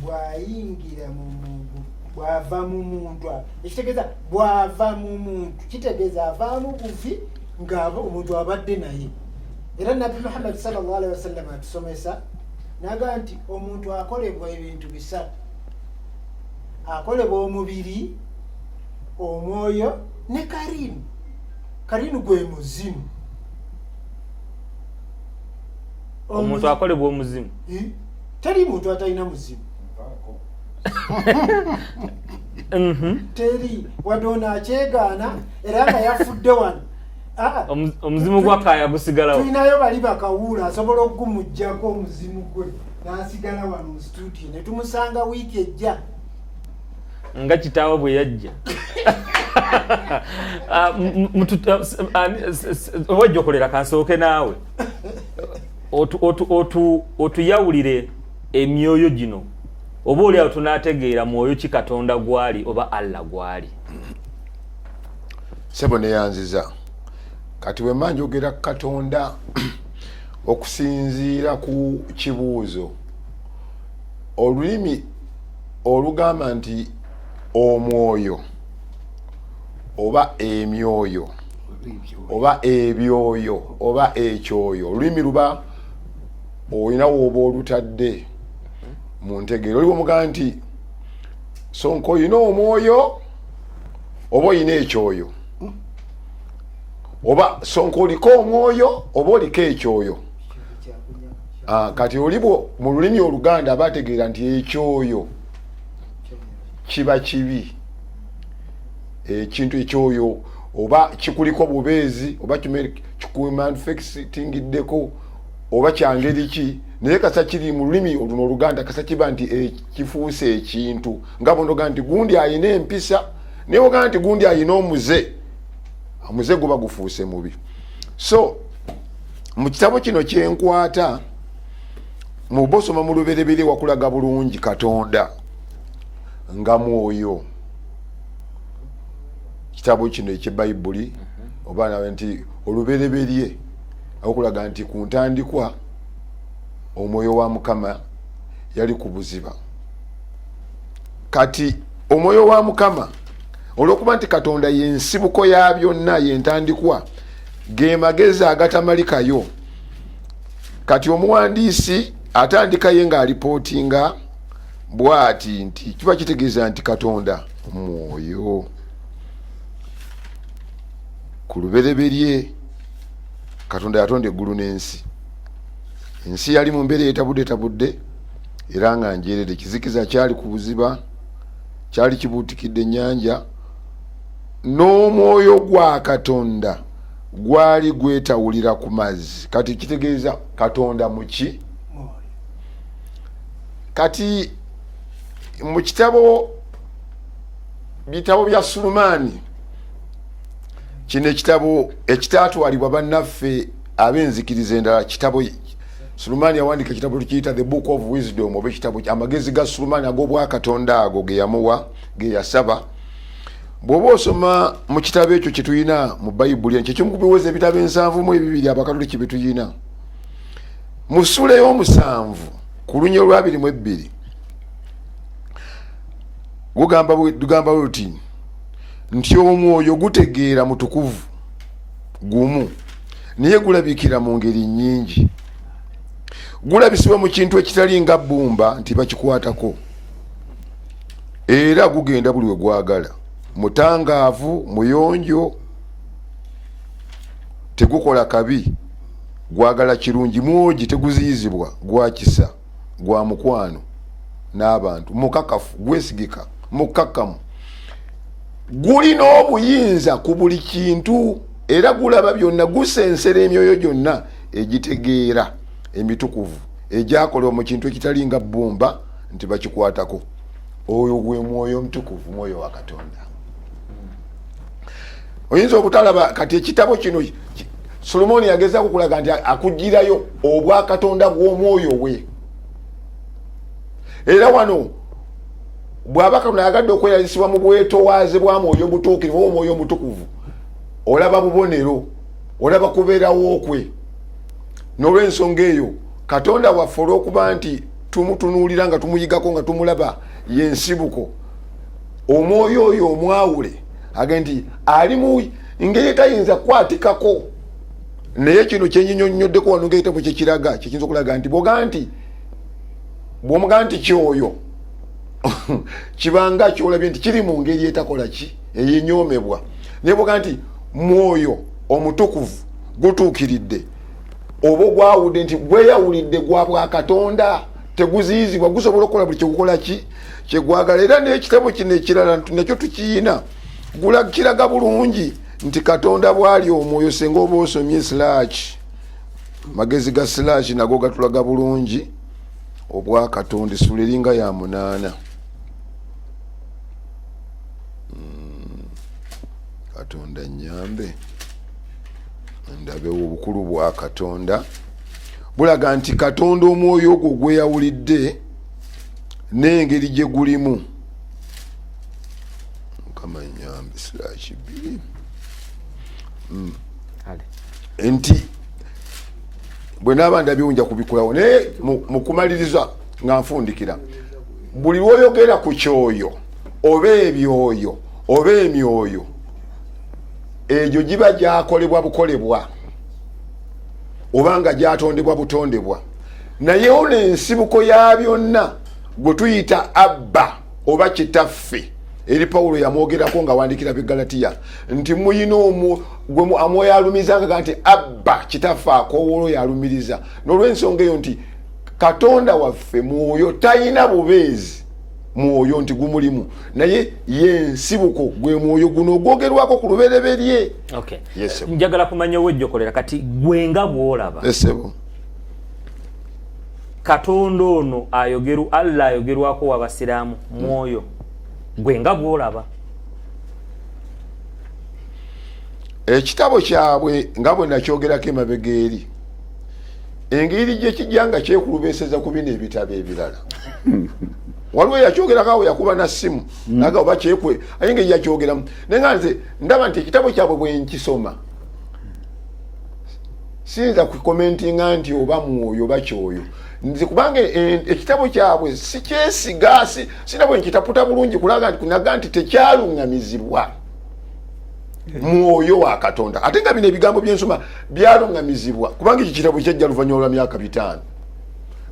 S7: bw'ayingira mu muntu bw'ava mu muntu ekitegeeza bw'ava mu muntu kitegeeza avaamu buvi nga omuntu abadde naye era Nabbi Muhammad sallallahu alaihi wasallam atusomesa naga nti omuntu akolebwa ebintu bisatu akolebwa omubiri omwoyo ne karinu gwe muzimu
S2: omuntu akolebwa omuzimu
S7: teri muntu atalina muzimu teri wadde akyegaana era nga yafudde wano
S2: omuzimu gwakaya gusigalawo
S7: tulinayo bali bakawuula asobola okugumugjako omuzimu gwe n'asigala wano mu studio ne tumusanga wiiki ejja
S2: nga kitaawe bwe yajja wajja okolera kansooke naawe otuyawulire emyoyo gino oba oli awo tunaategeera mwoyo ki Katonda gwali oba Allah gwali
S6: sebo neyanziza kati bwe mba njogera Katonda okusinziira ku kibuuzo olulimi olugamba nti omwoyo oba emyoyo oba ebyoyo oba ekyoyo olulimi luba olina wooba olutadde mu ntegeero oli bwomugamba nti Sonko olina omwoyo oba olina ekyoyo oba Sonko oliko omwoyo oba oliko ekyoyo kati olibwo mu lulimi Oluganda abategeera nti ekyoyo kiba kibi ekintu ekyoyo oba kikuliko bubeezi oba kikumanufacturingiddeko oba kyangeri ki naye kasa kiri mu lulimi oluno Oluganda kasa kiba nti kifuuse ekintu nga bondoga nti gundi ayina empisa naye ogamba nti gundi ayina omuze guba gufuuse mubi. So mu kitabo kino kyenkwata mu bosoma mu luberebere wakulaga bulungi Katonda nga mwoyo kitabo kino ekyebayibuli oba nawe nti olubereberye okulaga nti ku ntandikwa omwoyo wa Mukama yali ku buziba kati omwoyo wa Mukama olwokuba nti Katonda yensibuko ya byonna yentandikwa ge magezi agatamalikayo kati omuwandiisi atandika ye nga alipootinga bwati nti kiba kitegeeza nti Katonda mwoyo ku lubereberye Katonda yatonda eggulu n'ensi ensi yali mu mbeera etabudde era nga njeerere kizikiza kyali ku buziba kyali kibuutikidde ennyanja n'omwoyo gwa Katonda gwali gwetawulira ku mazzi kati kitegeeza Katonda muki kati mu bitabo bya Sulumani kino ekitabo ekitaatwalibwa bannaffe ab'enzikiriza endala kitabo Sulumani yawandika ekitabo tukiyita The Book of Wisdom oba ekitabo amagezi ga Sulumani ag'obwakatonda ago ge yamuwa ge yasaba bw'oba osoma mu kitabo ekyo kye tuyina mu Bayibuli ekyo kimu ku biwuzi ebitabo 7 Abakatoliki bye tuyina mu ssula ey'omusanvu ku lunya olwa 22 gugamba luti nti omwoyo gutegeera mutukuvu gumu naye gulabikira mu ngeri nnyingi gulabisibwa mu kintu ekitali nga bbumba nti bakikwatako era gugenda buli we gwagala, mutangaavu, muyonjo, tegukola kabi, gwagala kirungi, mwogi, teguziyizibwa, gwakisa, gwa mukwano n'abantu, mukakafu, gwesigika, mukakamu, gulina obuyinza ku buli kintu era gulaba byonna, gusensera emyoyo gyonna egitegeera emitukuvu egyakolebwa mu kintu ekitali nga bbumba nti bakikwatako. Oyo gwe mwoyo omutukuvu, mwoyo wa Katonda. Oyinza okutalaba kati ekitabo kino Solomoni yagezaako kulaga nti akugirayo obwa Katonda bw'omwoyo we. Era wano bw'aba Katonda yagadde okweyalisibwa mu bwetoowaze bwa mwoyo omutuukirivu oba omwoyo omutukuvu, olaba bubonero, olaba kubeerawo kwe. N'olw'ensonga eyo Katonda waffe olw'okuba nti tumutunuulira nga tumuyigako nga tumulaba yensibuko, omwoyo oyo omwawule age nti ali mu ngeri etayinza kukwatikako. Naye kino kyenyinyonnyoddeko wano ng'ekitabo kyekiraga kyekiyinza okulaga nti bw'omugaa nti kyoyo kibanga kyolabye nti kiri mu ngeri etakola ki eyenyoomebwa. Naye bwogaa nti mwoyo omutukuvu gutuukiridde oba gwawudde nti gweyawulidde gwa bwa Katonda, teguziyizibwa, gusobola okukola buli kyegukola ki kyegwagala. Era n'ekitabo kino ekirala nakyo tukiyina kiraga bulungi nti Katonda bwali omwoyo. Senga oba osomye magezi ga nago gatulaga bulungi obwa Katonda, essula eringa ya 8. Katonda nnyambe ndabewo obukulu bwa Katonda. Bulaga nti Katonda omwoyo ogwo gweyawulidde n'engeri gye gulimu. Mukama nnyambe nti bwe naaba ndabyewo nja kubikolawo. Naye mu kumaliriza nga nfundikira, buli lwoyogera ku kyoyo oba ebyoyo oba emyoyo, egyo giba gyakolebwa bukolebwa oba nga gyatondebwa butondebwa. Naye ono ensibuko ya byonna gwe tuyita Abba oba kitaffe, eri Pawulo yamwogerako nga wandikira Galatiya nti muyina gwe amwoyo alumizanga nti Abba kitaffe akoowolo yalumiriza. N'olw'ensonga eyo nti Katonda waffe mwoyo, tayina bubeezi mwoyo nti gumulimu, naye yensibuko gwe mwoyo guno ogwogerwako ku lubereberye.
S2: Okay. Yes, njagala kumanya wejjokolera kati gwe nga bw'olaba.
S6: Esebo.
S2: Katonda ono Allah ayogerwako w'abasiraamu mwoyo, gwe nga bw'olaba.
S6: Ekitabo kyabwe nga bwe nakyogerako emabega eri, engeri gye kijja nga kyekulubeeseza ku bino ebitabo ebirala. Waliwo yakyogerako awo yakuba na ssimu naga oba kyekwe aye engeri yakyogeramu. Naye nga nze ndaba nti ekitabo kyabwe bwe nkisoma siyinza kukomentinga nti oba mwoyo oba kyoyo, nze kubanga ekitabo kyabwe sikyesiga, sina bwe nkitaputa bulungi kulaga nti tekyaluŋŋamizibwa mwoyo wa Katonda. Ate nga bino ebigambo byensoma byaluŋŋamizibwa kubanga iki kitabo kyajja luvannyuma lwa myaka 5.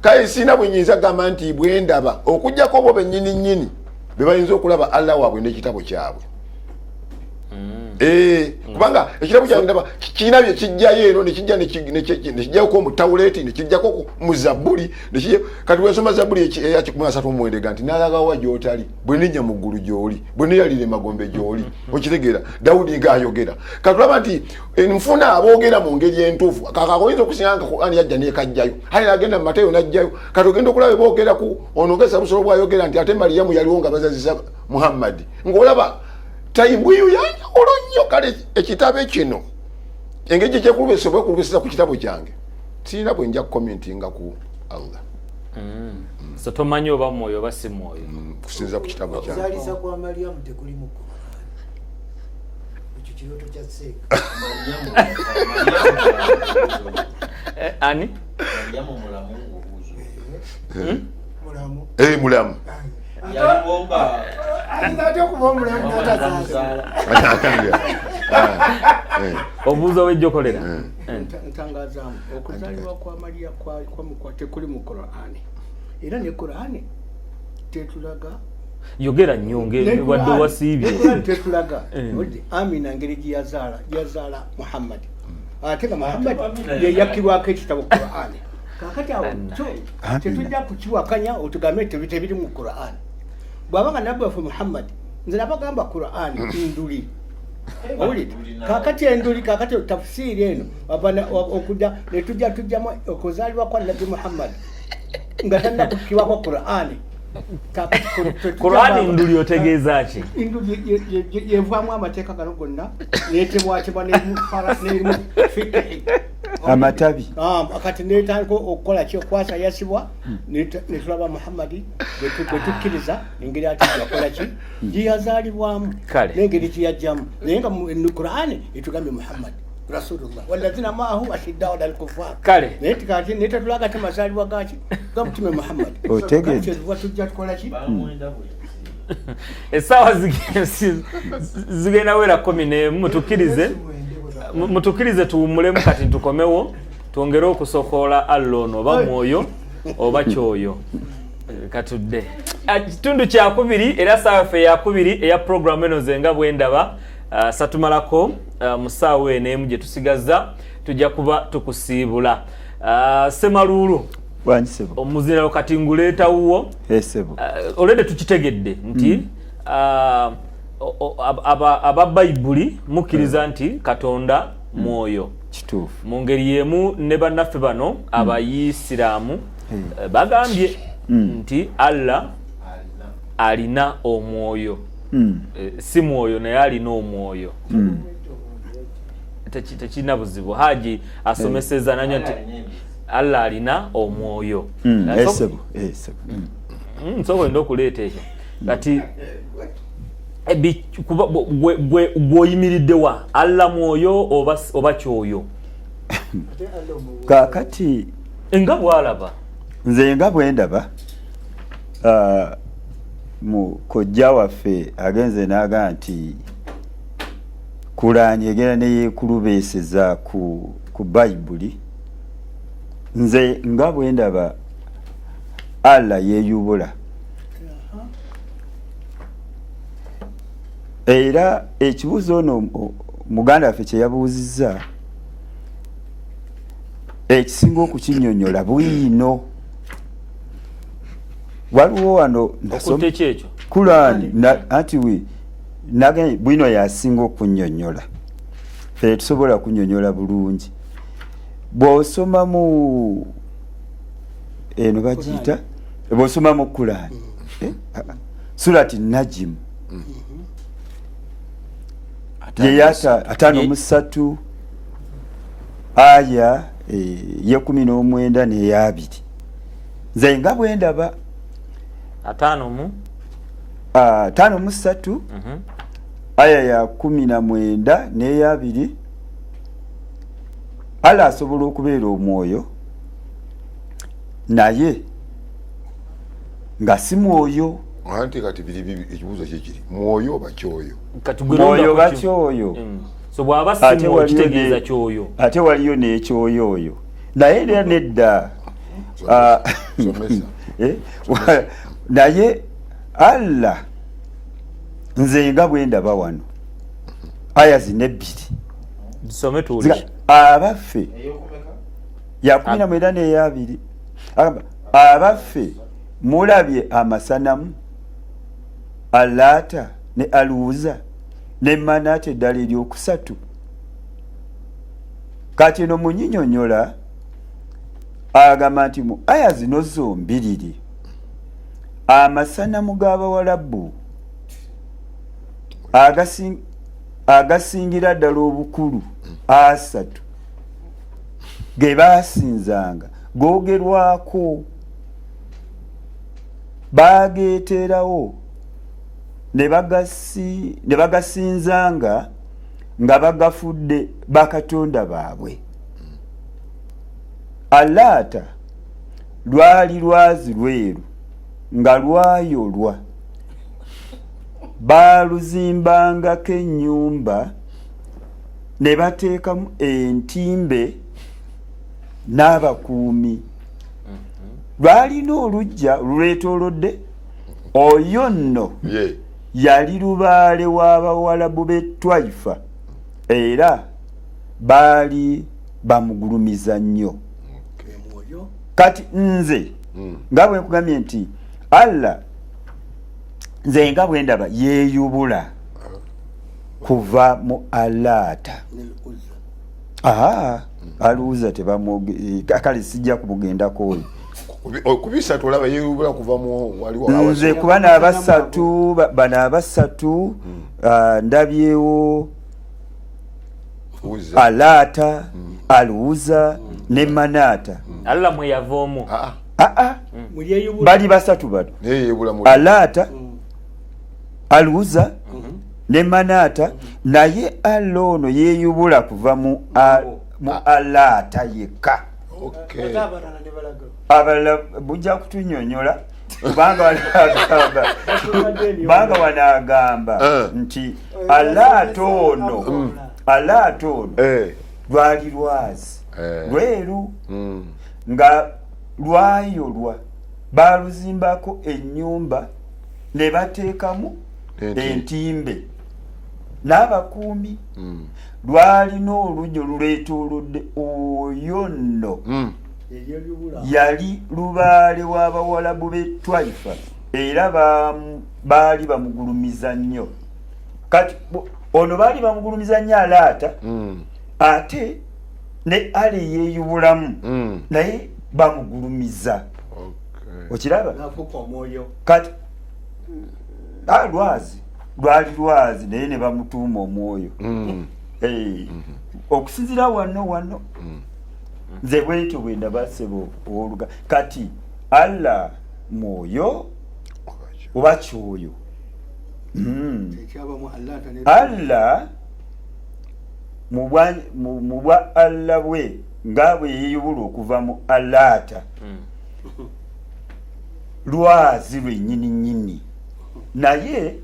S6: Kale sina bwe nyinza gamba nti bwe ndaba okujjako bo bennyini be bayinza okulaba Allah waabwe n'ekitabo kyabwe. Kubanga ekitabo kyabwe ndaba kirina bye kijjayo eno nekijjako mu Tawuleti, nekijjako mu Zabbuli, kati wensoma Zabbuli eya 13 nti nalagawa gy'otali bwe ninnya mu ggulu gy'oli, bwe neyalira emagombe gy'oli. Okitegeera Dawudi ng'ayogera. Kati tulaba nti nfuna aboogera mu ngeri entuufu. Kakakoyinza okusinga nga Qur'ani yajja n'ekajjayo, hali agenda mu Matayo n'ajjayo. Kati ogenda okulaba boogera ku onogesa busolo bwayogera nti ate Mariyamu yaliwo nga bazazisa Muhammadi, ng'olaba tayimbwiyu yanjawulo nnyo. Kale ekitabo kino engeri gyekulubeseza ku kitabo kyange sirina bwe nja kukomentinga ku Allah.
S2: So tomanyi oba mwoyo oba si mwoyo
S6: kusinza ku kitabo kyange.
S7: Okuzaalisa kwa Mariyamu tekuli mu Qur'ani. Ekyo kirooto kya Seeka.
S2: Ani?
S5: Mariyamu mulamu obuuzo.
S7: Mulamu.
S6: Mulamu.
S5: Yali bomba.
S7: Ayinza atya okuba omulamu n'atazaala.
S2: obuuza wejjokolera
S3: ntangazaamu okuzaalibwa kwa Mariya kwa tekuli mu Qur'ani era ne Qur'ani tetulaga
S2: yogera nnyo wadde wasiibye
S3: tetulaga Amina ngeri yazaala Muhammad ate nga Muhammad yeyakirwako ekitabo Qur'ani kakati awo tetujja kukiwakanya otugambe tebiri mu Qur'ani bw'abanga nabbi waffe Muhammad nze nabagamba Qur'ani nduli owulidde kakati enduli kakati tafsiri eno okudda netujja tujjamu okuzaalibwa kwa nabbi Muhammad nga tanna kukiwako Qur'ani
S2: Qur'ani nduli otegeeza ki
S3: nduli yevaamu amateeka gano gonna neetebwatebwa nerimu fiqhi
S1: amatabi
S3: kati netandika okukola ki okwasa yasibwa netulaba Muhammadi bwetukkiriza engeri ati yakola ki gyeyazaalibwamu n'engeri gyeyajjamu naye nga mu Qur'ani etugambye Muhammad Rasulullah walazina maahu ashiddau alal kuffar
S2: kale
S3: naye tikati netatulaga ati mazaalibwa gaki ga Mtume Muhammad
S1: otegeeza
S3: tujja tukola ki
S2: essaawa zigenda wera 11 mutukkirize tuwummulemu kati tukomewo twongere okusokoola Allah ono oba mwoyo oba kyoyo katudde kitundu kyakubiri era ssaawa ffe yakubiri eya programu eno zenga bwendaba satumalako mu ssaawa eno gye tusigaza tujja kuba tukusiibula Semaluulu omuzira kati nguleetawuwo olwedde tukitegedde nti aba Bayibuli mukkiriza nti Katonda mwoyo
S1: kituufu
S2: mu ngeri yemu ne bannaffe bano Abayisiraamu bagambye nti Allah alina omwoyo si mwoyo naye alina omwoyo tekirina buzibu Haji asomeseza nanyo nti Allah alina omwoyo nsobola enda okuleeta ekyo kati gweoyimiriddewa Allah mwoyo oba kyoyo
S1: kakati
S2: nga bwalaba
S1: nze nga bwendaba mu kojja waffe agenze n'aga nti Kurani egenda neyeekulubeeseza ku Bayibuli nze nga bwendaba Allah yeeyubula era ekibuuzo ono muganda waffe kye yabuuzizza ekisinga okukinnyonnyola bwino waliwo wano Kurani anti nagambye bwino yasinga okunnyonnyola ffe tusobola kunnyonnyola bulungi bw'osoma mu eno bagiyita bw'osoma mu Kurani surati Najim yeyata 53 aya ye 19 n'eya 2 nze nga bwendaba 53 aya ya 19 n'eya 2 Allah asobola okubeera omwoyo naye nga si mwoyo
S6: anti kati biri ekibuuzo kikiri mwoyo oba kyoyo
S1: mwoyo oba kyoyo
S2: so bw'aba si mwoyo kitegeeza kyoyo
S1: ate waliyo n'ekyoyo oyo naye era nedda naye Allah nze nga bwendaba wano aya zino 2
S2: zisome tuwulire
S1: abaffe ya 19 n'eya 2 abaffe mulabye amasanamu Alaata ne Aluuza ne Manaata eddala eryokusatu kati eno munyinyonyola agamba nti mu aya zino zombiriri amasanamu g'Abawalabu agasingira ddala obukulu asatu ge baasinzanga googerwako baageeterawo ne bagasinzanga nga bagafudde bakatonda baabwe. Alaata lwali lwazi lweru nga lwayolwa baaluzimbangako ennyumba ne bateekamu entimbe n'abakuumi lwalina olujja lulwetoolodde oyo nno yali lubaale w'Abawalabu b'e Twaifa era baali bamugulumiza nnyo. Kati nze nga bwe nkugambye nti Allah nze nga bwe ndaba yeeyubula kuva mu Allaata. Aluuza kale sijja kumugendako oyo
S6: kubisatu olaba yeeyubula kuva mu waliwo
S1: nze kuba n'abasatu bano abasatu ndabyewo Allaata Aluuza ne Manaata.
S2: Allah mwe yavoomu
S1: bali basatu bano Allaata Aluuza ne Manaata, naye Allah ono yeeyubula kuva mu Allaata yekka. Abalala bujja kutunyonyola kubanga wanaagamba nti Allaata ono lwali lwazi lweru nga lwayolwa baaluzimbako ennyumba ne bateekamu entimbe n'abakuumi lwalina olujjo lulwetoolodde oyo nno yali lubaale w'Abawalabu b'e Twaifa era baali bamugulumiza nnyo. Kati ono baali bamugulumiza nnyo Allaata ate ne Ali yeeyubulamu naye bamugulumiza. Okiraba? Kati lwali lwazi naye ne bamutuuma omwoyo. Okusinzira wano nze bwentyo bwe ndaba ssebo oluga. Kati Allah mwoyo oba kyoyo? Allah mu bwa Allah bwe nga bwe yeeyubula okuva mu Allaata lwazi lwennyini naye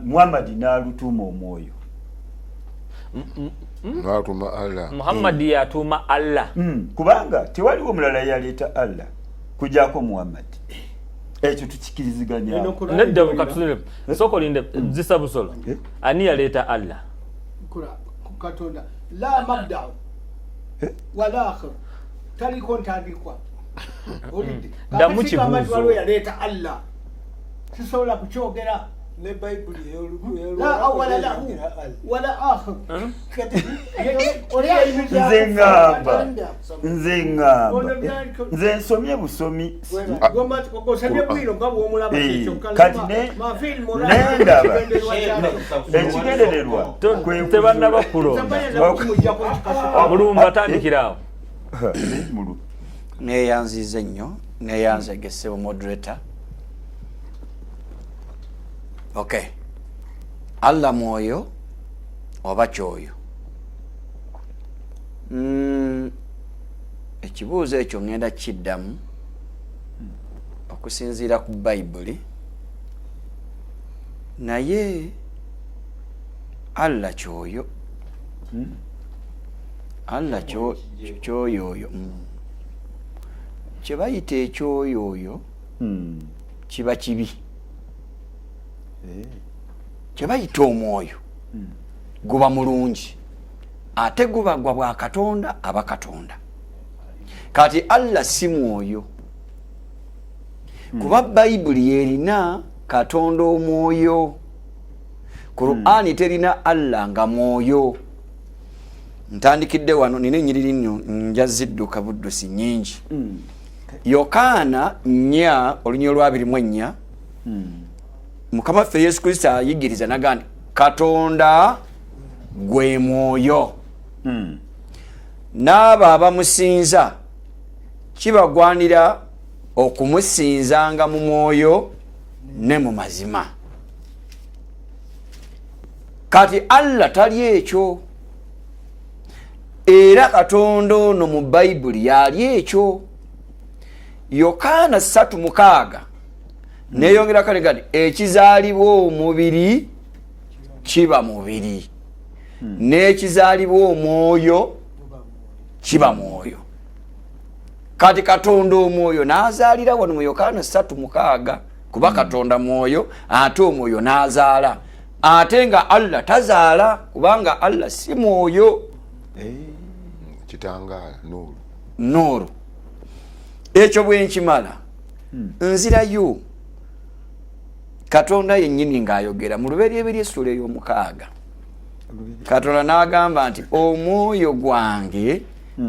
S1: Muhammad n'alutuuma omwoyo.
S2: Muhammad yatuuma Allah
S1: kubanga tewaliwo mulala yaleeta Allah kujjako Muhammad. Ekyo tukikiriziganya.
S2: Nedda bukatulire soko linde zisa busolo ani yaleeta Allah
S3: Katonda la mabda wala akhir taliko ntandikwa olide
S2: damu kibuuzo
S3: yaleeta Allah sisobola kukyogera
S7: ne Bible
S3: la awala lahu wala akhir
S1: nze ngamba nze nsomye busomi kati nendaba ekigendererwa
S2: tebannaba kulonda mulumba tandikiraawo
S4: neyanziza nnyo neyanzegese moderator. Okay. Allah mwoyo oba kyoyo? Ekibuuzo ekyo ngenda kiddamu okusinziira ku Bayibuli, naye Allah kyoyo? Allah kyoyo oyo kye bayita ekyoyo oyo kiba kibi. Kye bayita omwoyo guba mulungi ate guba gwa bwa Katonda aba Katonda. Kati Allah si mwoyo kuba Bayibuli yerina Katonda omwoyo. Qur'ani terina Allah nga mwoyo. Ntandikidde wano nina ennyiriri nnyo njazidduka buddusi nnyingi. Yokaana 4:24 Mukama waffe Yesu Kristo ayigiriza nagandi Katonda gwe mwoyo. N'abo abamusinza kibagwanira okumusinzanga mu mwoyo ne mu mazima. Kati Allah tali ekyo era Katonda ono mu Bayibuli yali ekyo. Yokaana 3:6 neyongera kale gadi ekizaalibwa omubiri kiba mubiri n'ekizaalibwa omwoyo kiba mwoyo. Kati Katonda omwoyo n'azaalira wano mu Yokaana 3:6 kuba Katonda mwoyo ate omwoyo n'azaala, ate nga Allah tazaala kubanga Allah si mwoyo.
S6: Kitangaala
S4: Nuuru. Ekyo bwe nkimala nzirayo Katonda yennyini ng'ayogera mu Lubereberye essula ey'omukaaga. Katonda n'agamba nti omwoyo gwange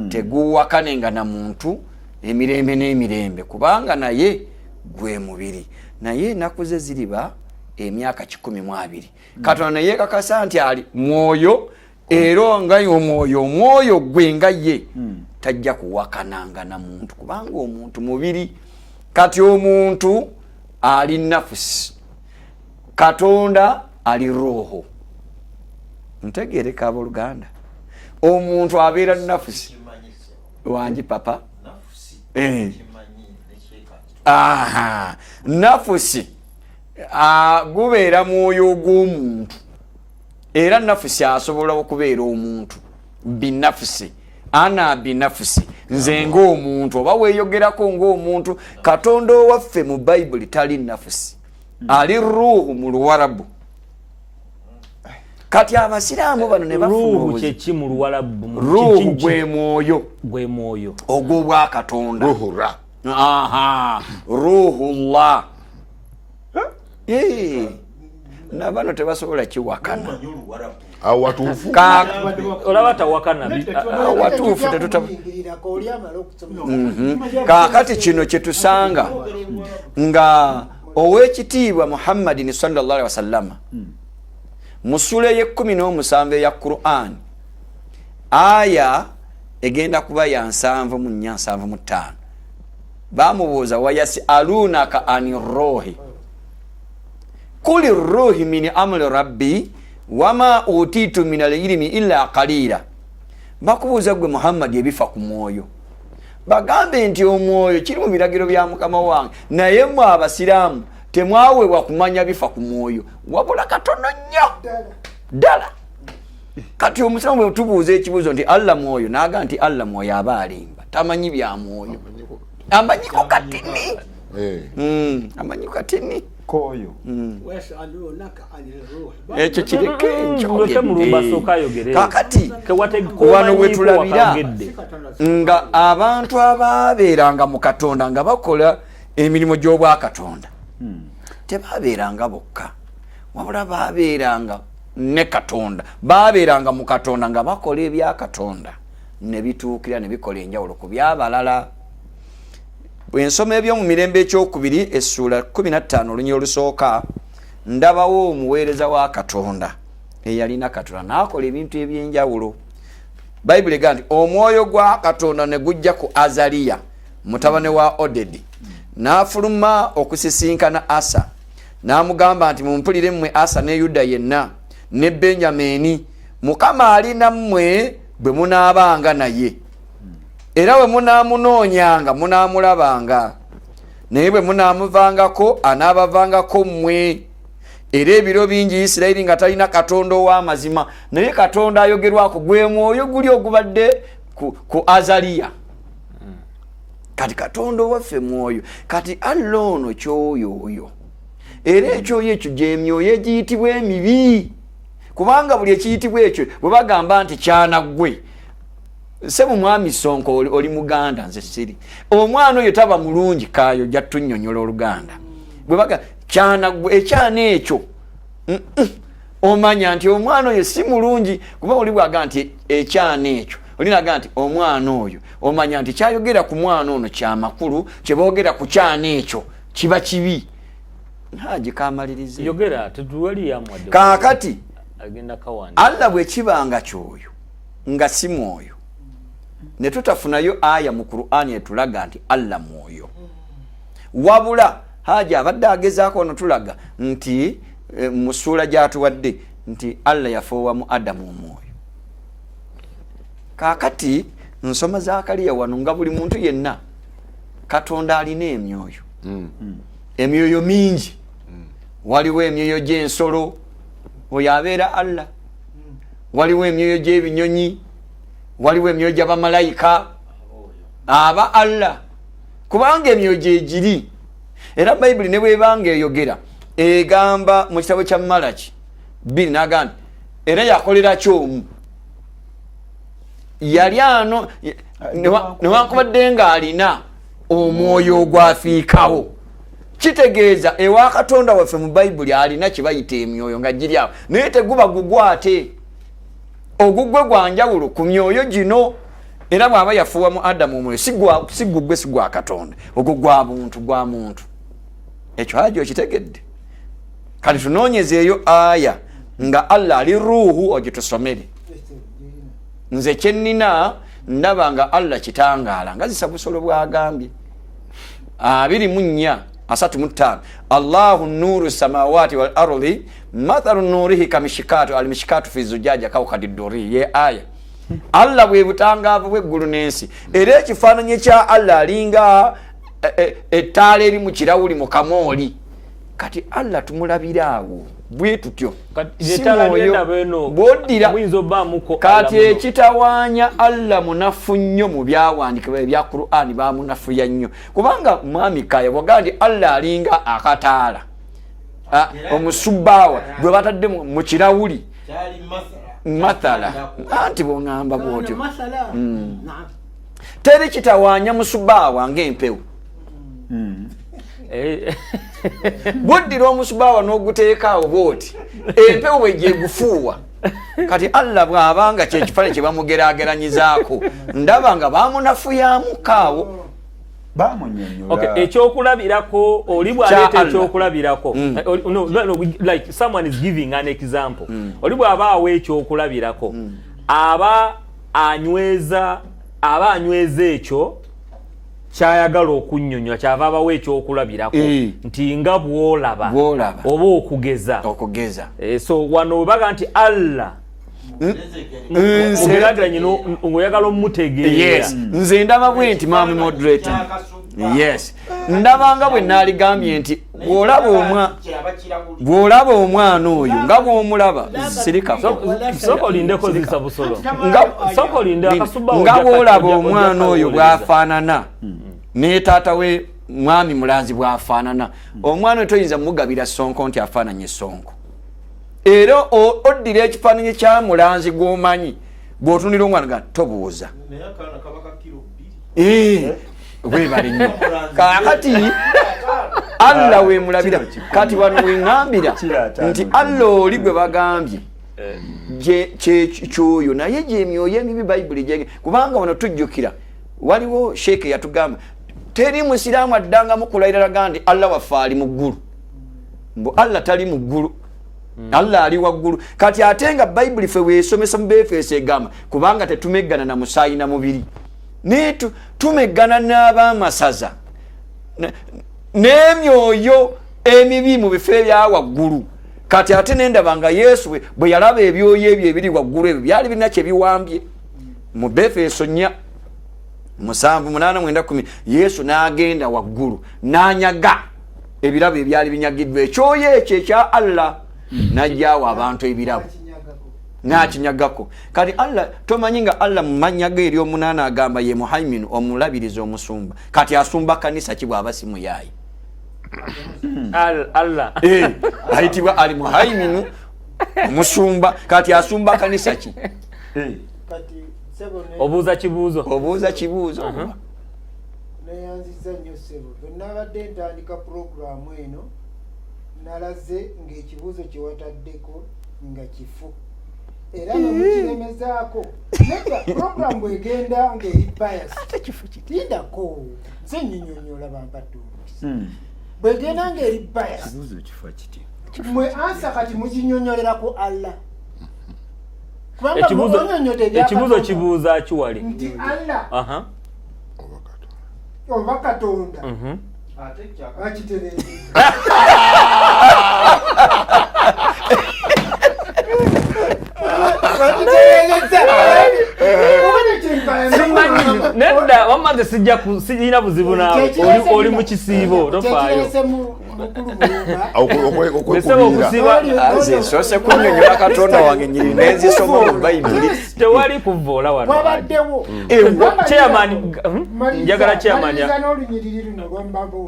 S4: teguwakanenga na muntu emirembe n'emirembe kubanga naye gwe mubiri, naye ennaku ze ziriba emyaka 12. Katonda naye yeekakasa nti ali mwoyo era nga omwoyo gwe nga ye tajja kuwakananga na muntu kubanga omuntu mubiri. Kati omuntu ali nafusi, Katonda ali roho. Ntegereka abooluganda, omuntu abeera nafusi wangi papa nafusi gubeera mwoyo gw'omuntu era nafusi asobola okubeera omuntu binafusi ana binafusi nze ng'omuntu oba weeyogerako ng'omuntu. Katonda owaffe mu Bayibuli tali nafusi, ali ruuhu mu Luwarabu. Kati abasiraamu bano ne
S2: ruuhu kyeki mu Luwarabu?
S4: Ruuhu gwe mwoyo ogw'obwa Katonda. Ruuhullah. Nabano tebasobola kiwakana.
S6: Awatuufu
S2: olaba tawakana
S4: awatuufu kaakati kino kyetusanga nga ow'ekitiibwa Muhammadin sallallahu alaihi wasallam mu sura ye-17 eya Qur'an aya egenda kuba ya 7:75 bamubuuza wayasalunaka ani rohi kuli rohi min amri rabbi wama utitu min al-ilmi illa qalila. Bakubuuza gwe Muhammad ebifa ku mwoyo, bagambe nti omwoyo kiri mu biragiro bya Mukama wange, naye mwe abasiraamu temwaweebwa kumanya bifa ku mwoyo wabula katono nnyo ddala. Kati omusiraamu bwe tubuuza ekibuuzo nti Allah mwoyo, n'aga nti Allah mwoyo aba alimba, tamanyi bya mwoyo, amanyiko katini. Amanyiko katini koyo. Ekyo kireke kakati wano wetulabira nga abantu ababeeranga mu Katonda nga bakola emirimu gy'obwa Katonda tebabeeranga bokka wabula babeeranga ne Katonda, babeeranga mu Katonda nga bakola ebya Katonda ne bituukira ne bikola enjawulo ku byabalala. Bwensoma ebyo mu mirembe ekyokubiri essula 15 olunyiro olusooka ndabawo omuweereza wa Katonda eyalina Katonda n'akola ebintu ebyenjawulo. Bayibuli egamba nti omwoyo gwa Katonda ne gujja ku Azaliya mutabani wa Odedi n'afuluma okusisinkana Asa n'amugamba nti mumpulire mmwe Asa ne Yuda yenna ne Benyamini, Mukama alina mmwe bwe munaabanga naye era bwe munaamunoonyanga munaamulabanga, naye bwe munaamuvangako anaabavangako mmwe. Era ebiro bingi Isirayiri nga talina Katonda ow'amazima, naye Katonda ayogerwako gwe mwoyo guli ogubadde ku Azaliya. Kati Katonda owaffe mwoyo. Kati Allah ono kyoyo oyo, era ekyoyo ekyo gy'emyoyo egiyitibwa emibi, kubanga buli ekiyitibwa ekyo bwe bagamba nti kyanaggwe Sebo mwami Sonko oli Muganda nze siri. Omwana oyo taba mulungi kayo jattunnyonnyola Oluganda. Bwe baga kyana ekyana ekyo. Omanya nti omwana oyo si mulungi kuba oli bwaga nti ekyana ekyo. Olinaga nti omwana oyo omanya nti kyayogera ku mwana ono kya makulu, kye boogera ku kyana ekyo kiba kibi. Haji kamalirize.
S2: Yogera tetuwali ya mwadde.
S4: Kaakati
S2: agenda kawandi.
S4: Allah bwe kibanga kyoyo nga si mwoyo. Ne tutafunayo aya mu Qur'ani etulaga nti Allah mwoyo. Wabula haja abadde agezaako ono tulaga nti mu sura gyatuwadde nti Allah yafoowa mu Adamu omwoyo. Kaakati nsoma Zakariya wano nga buli muntu yenna Katonda alina emyoyo. Emyoyo mingi. Waliwo emyoyo gy'ensolo oyo abeera Allah. waliwo emyoyo gy'ebinyonyi, waliwo emyoyo gy'abamalayika aba Allah, kubanga emyoyo gyegiri. Era Bayibuli ne bwebanga eyogera egamba mu kitabo kya Malaki 2 n'agamba era yakolera kyomu yali ano newankubadde nga alina omwoyo ogwafiikawo. Kitegeeza ewa Katonda waffe mu Bayibuli alina kibayita emyoyo nga giri awo, naye teguba gugwate, ogugwe gwa njawulo ku myoyo gino. Era bw'aba yafuuwa mu Adamu omwoyo si gugwe si gwa Katonda, ogwo gwa buntu gwa muntu. Ekyo haji okitegedde. Kati tunoonyezeeyo aya nga Allah ali ruuhu ogitusomere. Nze kyennina ndaba nga Allah kitangaala nga zisa busolo bwagambye 24:35 Allahu nuru samawati wal ardi mathalu nurihi kamishikatu almishikatu fi zujaja kawkadiduri. Ye aya Allah bwe butangaavu bw'eggulu n'ensi, era ekifaananyi kya Allah alinga ettaala eri mu kirawuli mu kamooli. Kati Allah tumulabira awo bwe tutyo bw'oddira. Kati ekitawaanya Allah munafu nnyo mu byawandiikibwa ebya Qur'ani, bamunafuya nnyo, kubanga mwami Kaya bw'agamba nti Allah alinga akataala omusubbaawa gwe batadde mu kirawuli mathala. Anti bw'oŋŋamba bw'otyo teri kitawaanya musubbaawa ng'empewo. Bw'oddira omusubbaawa n'oguteekaawo bw'oti empewo bwe gyegufuuwa. Kati Allah bw'abanga kyekifaananyi kye bamugeraageranyizaako ndaba nga baamunafuyamukaawo.
S2: Ekyokulabirako oli bw'aleeta ekyokulabirako, like someone is giving an example. Oli bw'aba awa ekyokulabirako aba anyweza ekyo kyayagala okunnyonnyola, kyava abawo ekyokulabirako nti nga bw'olaba oba okugeza. So wano webaga nti Allah ogeraageranye ng'oyagala omutegeera.
S4: Nze ndaba bwe nti maami moderator, ndabanga bwe naaligambye nti bw'olaba omwana oyo nga bw'omulaba sirikako, nga bw'olaba omwana oyo bw'afaanana ne taata we mwami Mulanzi bw'afaanana, omwana oyo toyinza mugabira Sonko nti afaananye Sonko. Era oddira ekifaananyi kya Mulanzi gw'omanyi bw'otunira omwana ga tobuuza webale nnyo. Kakati Allah weemulabira. Kati wano weŋŋambira nti Allah oli gwe bagambye kyoyo naye gy'emyoyo emibi Bayibuli gyege, kubanga wano tujjukira waliwo sheeke yatugamba teri musiraamu addanga mukulayira laga nti Allah waffe ali mu ggulu. Mbu Allah tali mu ggulu, Allah ali waggulu. Kati ate nga Bayibuli ffe weesomesa mu Befeso egamba kubanga tetumeggana na musaayi na mubiri, ne tumeggana n'abaamasaza n'emyoyo emibi mu bifo ebya waggulu. Kati ate nendaba nga Yesu bwe yalaba ebyoyo ebyo ebiri waggulu ebyo byali birina kye biwambye. Mu Befeso 4:7-8-10 Yesu n'agenda waggulu n'anyaga ebirabo ebyali binyagiddwa, ekyoyo ekyo ekya Allah n'ajjaawo abantu ebirabo n'akinyagako. Kati Allah tomanyi nga Allah mu mannya ge eri 8 agamba ye Muhaimin, omulabiriza omusumba. Kati asumba kanisa ki bw'aba si muyaayi?
S2: Allah
S4: ayitibwa ali Muhaimin omusumba. Kati asumba kanisa ki?
S2: Obuuza kibuuzo.
S7: Neyanziza nnyo ssebo, bwe nabadde ntandika puroguramu eno nalaze ng'ekibuuzo kye wataddeko nga kifu era nomukiremezaako nega puroguramu bwegenda ng'eri bias tindako nze nyinyonyola bampadde omukisa bwegenda ng'eri bias mwe ansa kati mukinyonyolerako Allah.
S2: Ekibuuzo kibuuza kiwali
S7: nti Allah oba Katonda akitereze
S2: nedda wamaze sijina buzibu naawe oli mu kisiibo tofaayo.
S4: Nze nsoose kunnyonnyola Katonda wange nyiri n'enzisoma mu Bayibuli.
S2: Tewali kuvoola wano.
S7: Wabaddewo.
S2: Chairman, njagala chairman.
S7: N'olunyiriri luno lw'Embabo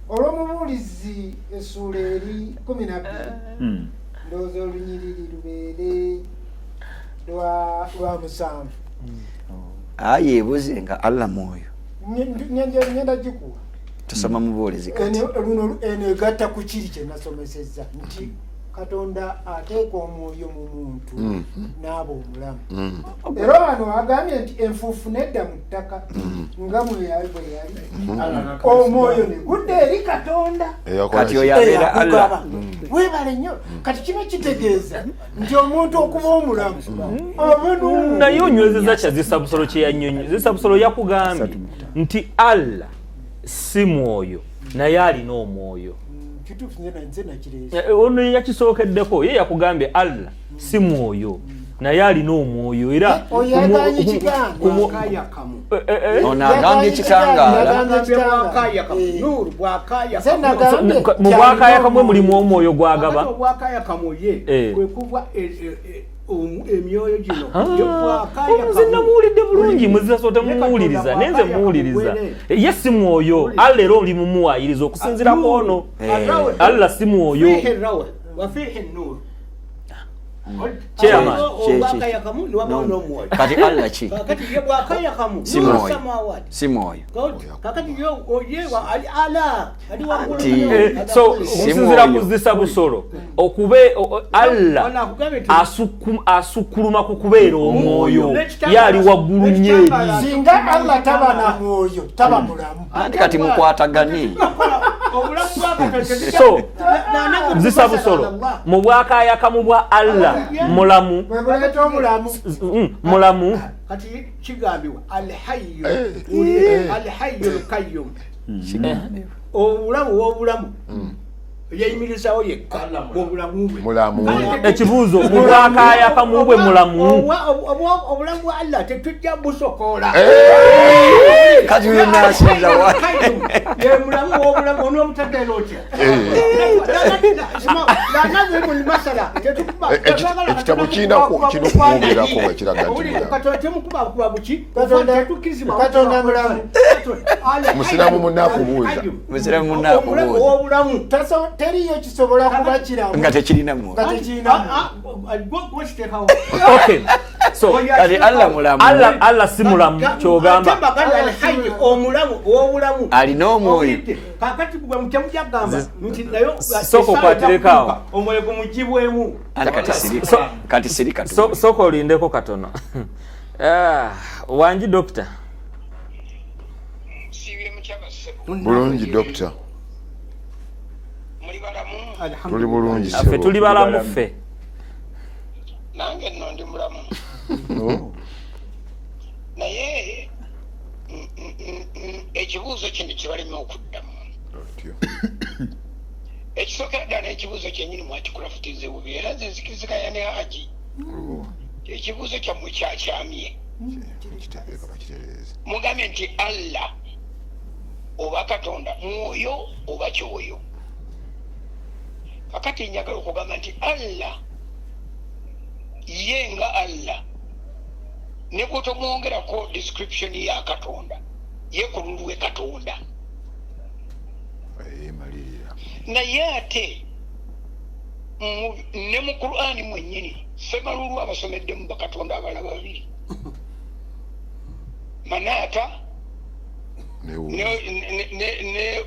S7: olw'omubuulizi essuula eri 12 ndowooza olunyiriri lubeere lwa 7.
S4: Ayi ebuze nga Allah mwoyo.
S7: Ngenda gikuwa.
S4: Tusoma mubuulizi kati.
S7: Luno eno egatta ku kiri kye nasomesezza nti Katonda ateeka omwoyo mu muntu n'aba omulamu. Era wano agambye nti enfuufu nedda mu ttaka nga bwe yali. Omwoyo ne gudda eri Katonda.
S4: Kati oyo abeera Allah.
S7: Weebale nnyo. Kati kiba kitegeeza nti omuntu okuba omulamu
S2: naye onywezeza kya zisabusolo kye yannyonnyo. Zisabusolo yakugambye nti Allah si mwoyo naye alina omwoyo. Ono yakisookeddeko ye yakugambye Allah si mwoyo naye alina omwoyo era
S4: ono agambye ekitangaala
S2: mu bwakaya kamwe mulimu omwoyo gwagaba
S3: emyoyo gino
S2: nze namuwulidde bulungi muzisa temuwuliriza nenze muwuliriza ye si mwoyo Allah era oli mumuwaayiriza okusinziira ku ono Allah si mwoyo Chairman,
S4: kati Allah ki? Si mwoyo.
S2: So okusinziira ku zisabusolo okube Allah asukuluma ku kubeera omwoyo yali waggulu nnyo eri.
S7: Singa Allah taba na mwoyo taba mulamu.
S4: Andi kati mukwatagane.
S2: So zisabusolo mu bwakaya kamu bwa Allah mulamu mulamu
S3: kati kigambibwa alhayyul qayyum obulamu yeyimirizawo yekka
S6: mulamu
S2: ekibuuzo mu bwakaya kamu bwe mulamu
S3: obulamu bwa Allah tetujja busokoola
S4: kati wenasinza wa
S3: ye mulamu obulamu onomutaddera otya
S6: ekitabo kirina kumwogerako nga kiraga nti
S7: Katonda mulamu.
S6: musiramu munaakubuuza
S4: musiramu munaakubuuza
S7: teriyo kisobola kuba kiramu
S4: nga tekirina mwoyo.
S2: Okay, so
S4: kati Allah mulamu.
S2: Allah si mulamu kyogamba
S3: omulamu
S4: alina omwoyo.
S3: kakati gwe mukyamujagamba nti nayo
S2: soko kwaterekawo
S3: omwoyo gumugibwemu
S4: kati sirika tu
S2: soko olindeko katono. Wanji doctor
S6: bulungi dokita tuli bulungi
S2: ffe tuli balamu ffe
S8: nange nno ndi mulamu naye ekibuuzo kino kibalema okuddamu ekisookera ddala ekibuuzo kyennyini mwakikulafutize bubi era nze nzikiriziganya ne Haji ekibuuzo kyammwe kyakyamye mugambye nti Allah oba Katonda mwoyo oba kyoyo. Kakati njagala okugamba nti Allah ye nga Allah ne bwe tomwongerako description ya Katonda ye ku lulwe Katonda naye ate ne mu Qur'ani mwennyini Ssemalulu abasomeddemu bakatonda abala babiri Manata ne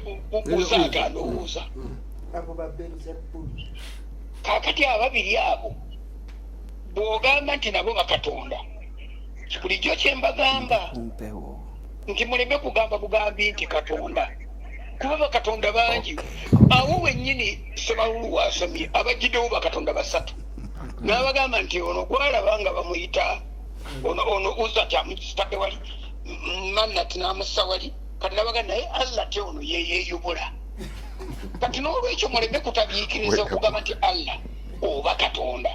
S8: Uzaga ndowooza kakati ababiri abo bw'ogamba nti nabo bakatonda bulijjo kye mbagamba nti muleme kugamba bugambi nti Katonda kuba bakatonda bangi awo wennyini Ssemalulu wasomye abajjiddewo bakatonda basatu n'abagamba nti ono gwalaba nga bamuyita ono Uza kyamutadde wali Manati n'amussa wali kati nabaga naye Allah te ono yeeyeyubula kati n'olwekyo muleme kutabiikiriza okugamba nti Allah oba Katonda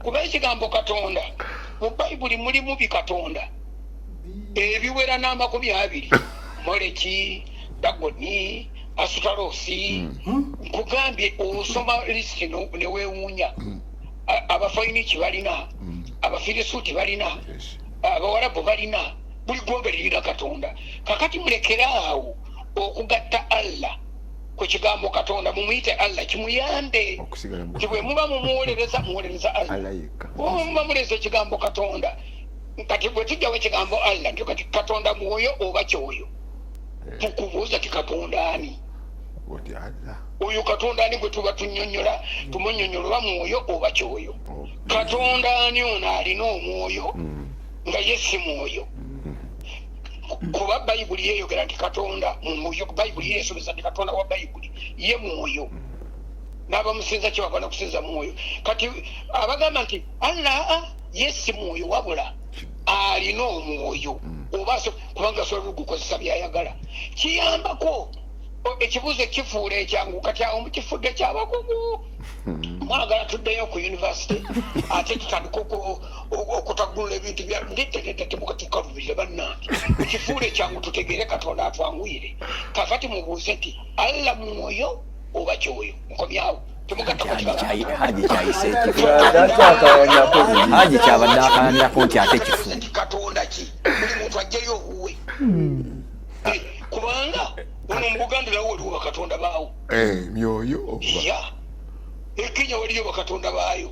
S8: kuba ekigambo Katonda mu Bayibuli mulimu bikatonda ebiwera n'amakumi abiri Moleki, Dagoni, asutarosi nkugambye osoma lisiti newewuunya abafayiniki balina abafirisuuti balina abawarabu balina buli gombe lirina katonda kakati mulekere awo okugatta Allah ku kigambo katonda mumuyite Allah kimuyambe nti bwe muba mumuwolereza Allah muba muleza ekigambo katonda kati bwe tujjawo ekigambo Allah nti kati katonda mwoyo oba kyoyo tukubuuza ti katonda ani oyo katonda ani gwe tuba tunyonyola tumunyonyola mwoyo oba kyoyo katonda ani ono alina omwoyo nga ye si mwoyo kuba bayibuli yeyogera nti katonda mwoyo bayibuli yesuubiza nti katonda wa bayibuli ye mwoyo n'abamusinza kyebagana kusinza mwoyo kati abagamba nti Allah ye si mwoyo wabula alina omwoyo oba kubanga asobola okugukozesa byayagala kiyambako ekibuuzo ekifuula ekyangu kati awo mukifudde kyabakugu mwagala tuddeyo ku yunivasite ate tutandika okutagulula ebintu byatemukatukkalubirire bannange ekifuula ekyangu tutegeere katonda atwanguyire kakati mubuuze nti Allah mwoyo oba kyoyo nkomyawo
S4: haji kyabadde akayanyako nti ate kifu
S8: katonda ki buli muntu ajjayo obuwe kubanga ono mu Buganda nawo waliwo bakatonda baawo
S6: myoyo
S8: Kenya waliyo bakatonda baayo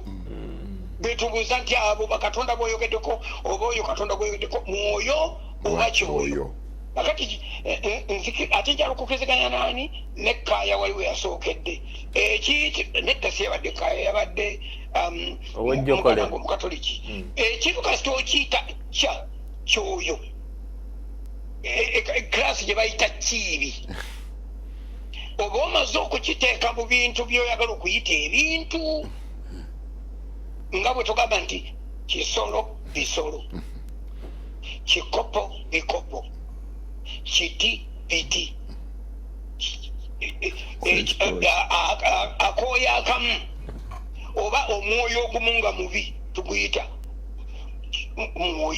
S8: betubuuza nti abo bakatonda boyogeddeko oba oyo katonda gweyogeddeko mwoyo oba kyoyo akati ate njala okukiriziganya nani ne Kaaya waliwo yasookedde nedda si yabadde Kaaya yabadde omukatoliki ekintu kasita okiyita kyoyo klasi gye bayita kiibi oba omaze okukiteeka mu bintu byoyagala okuyita ebintu nga bwe tugamba nti kisolo bisolo kikopo bikopo kiti biti akooya akamu oba omwoyo ogumu nga mubi tuguyita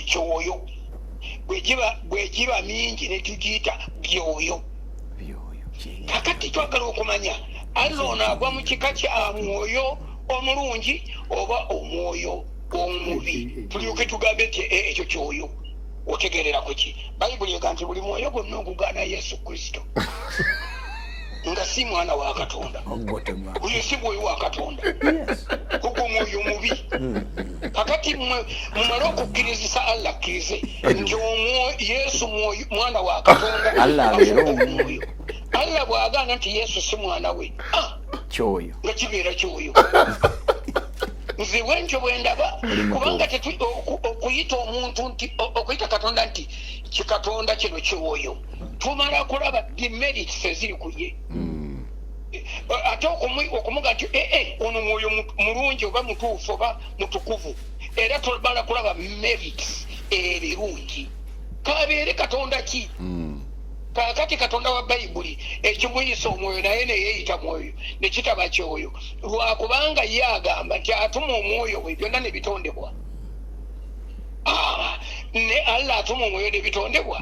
S8: kyoyo bwe giba mingi ne tugiyita byoyo kakati twagala okumanya Allah ono agwa mu kika kya mwoyo omulungi oba omwoyo omubi tulyoke tugambe nti ekyo kyoyo otegerera kuki bayibuli ega nti buli mwoyo gwonna ogugaana Yesu Kristo nga si mwana wa Katonda oyo si mwoyo wa Katonda ogwo mwoyo mubi kakati mumale okukkirizisa Allah akkirize nti Yesu mwana wa Katonda Allah bw'agaana nti Yesu si mwana we
S4: kyoyo
S8: nga kibeera kyoyo nze bwentyo bwe ndaba kubanga okuyita omuntu nti okuyita Katonda nti kikatonda kino kyoyo tumala kulaba demerits eziri ku ye ate okumuga nti ono mwoyo mulungi oba mutuufu oba mutukuvu era tumala kulaba merits ebirungi kabeere Katonda ki kakati Katonda wa bayibuli ekimuyisa omwoyo naye neyeeyita mwoyo nekitaba kyoyo lwakubanga ye agamba nti atuma omwoyo we byonna nebitondebwa ne Allah atuma omwoyo nebitondebwa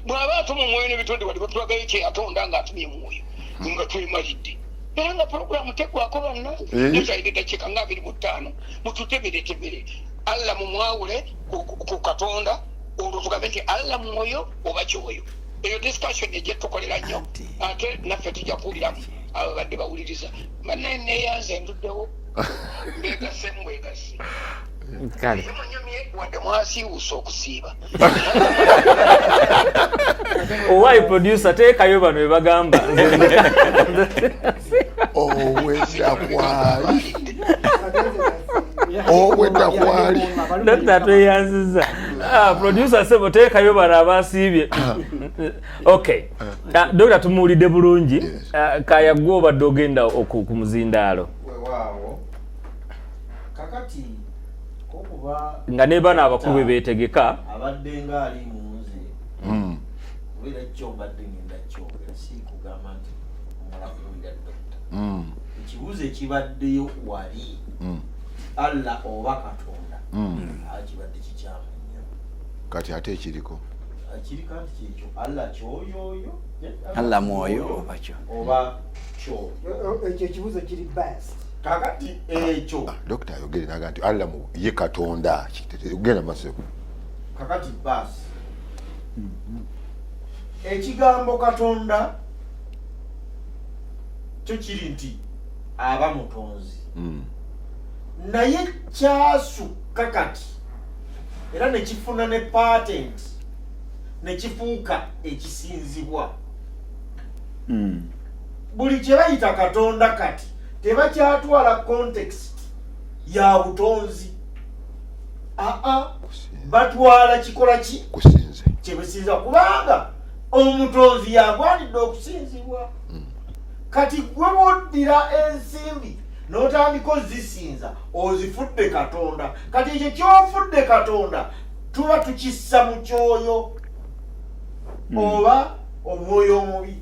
S8: bw'aba atuma omwoyo nebitondebwa tebatuwagayo kyeyatonda nga atumye mwoyo nga twemalidde era nga puroguramu tegwako bannange nekyayidde dakiika nga 25 mututeberetemere Allah mumwawule ku Katonda olwo tugambe nti Allah mwoyo oba kyoyo eyo discussion ejja tukolera nnyo ate naffe tujja kuwuliramu abo badde bawuliriza bannaye neeyanze nduddewo mbegase mbwegase munyumye wadde mwasiiwusa okusiiba
S2: owaayi producer teekayo bano bebagamba
S6: owedda kwali
S2: Dr. tweyanziza producer sebo teekayo bano abasiibye okay Dr. tumuwulidde bulungi Kaaya gwe obadde ogenda ku muzindaalo
S5: wewaawo kakati kokuba
S2: nga ne bano abakulu bwe beetegeka
S5: abadde nga ali munze kubeera kyobadde ngenda kyogera si kugamba nti omulakulira dokita ekibuuzo ekibaddeyo wali Allah oba Katonda akibadde kikyamu nnyo
S6: kati ate ekiriko
S5: kiri kandi kikyo Allah kyoyoyo
S4: Allah mwoyo oba kyo
S5: oba kyo
S7: ekyo ekibuzo kiri biased.
S5: kakati ekyo
S6: Dr. ayogere naga nti Allah mu ye Katonda ugenda maso
S5: kakati basi ekigambo Katonda kyo kiri nti aba mutonzi naye kyasukka kati era nekifuna ne patent nekifuuka ekisinzibwa buli kye bayita Katonda kati tebakyatwala context ya butonzi batwala kikola ki
S6: kusinze
S5: kyebusinza kubanga omutonzi yagwanidde okusinzibwa kati gwe boddira ensimbi n'otandika ozisinza ozifudde Katonda kati ekyo kyofudde Katonda tuba tukissa mu kyoyo oba omwoyo omubi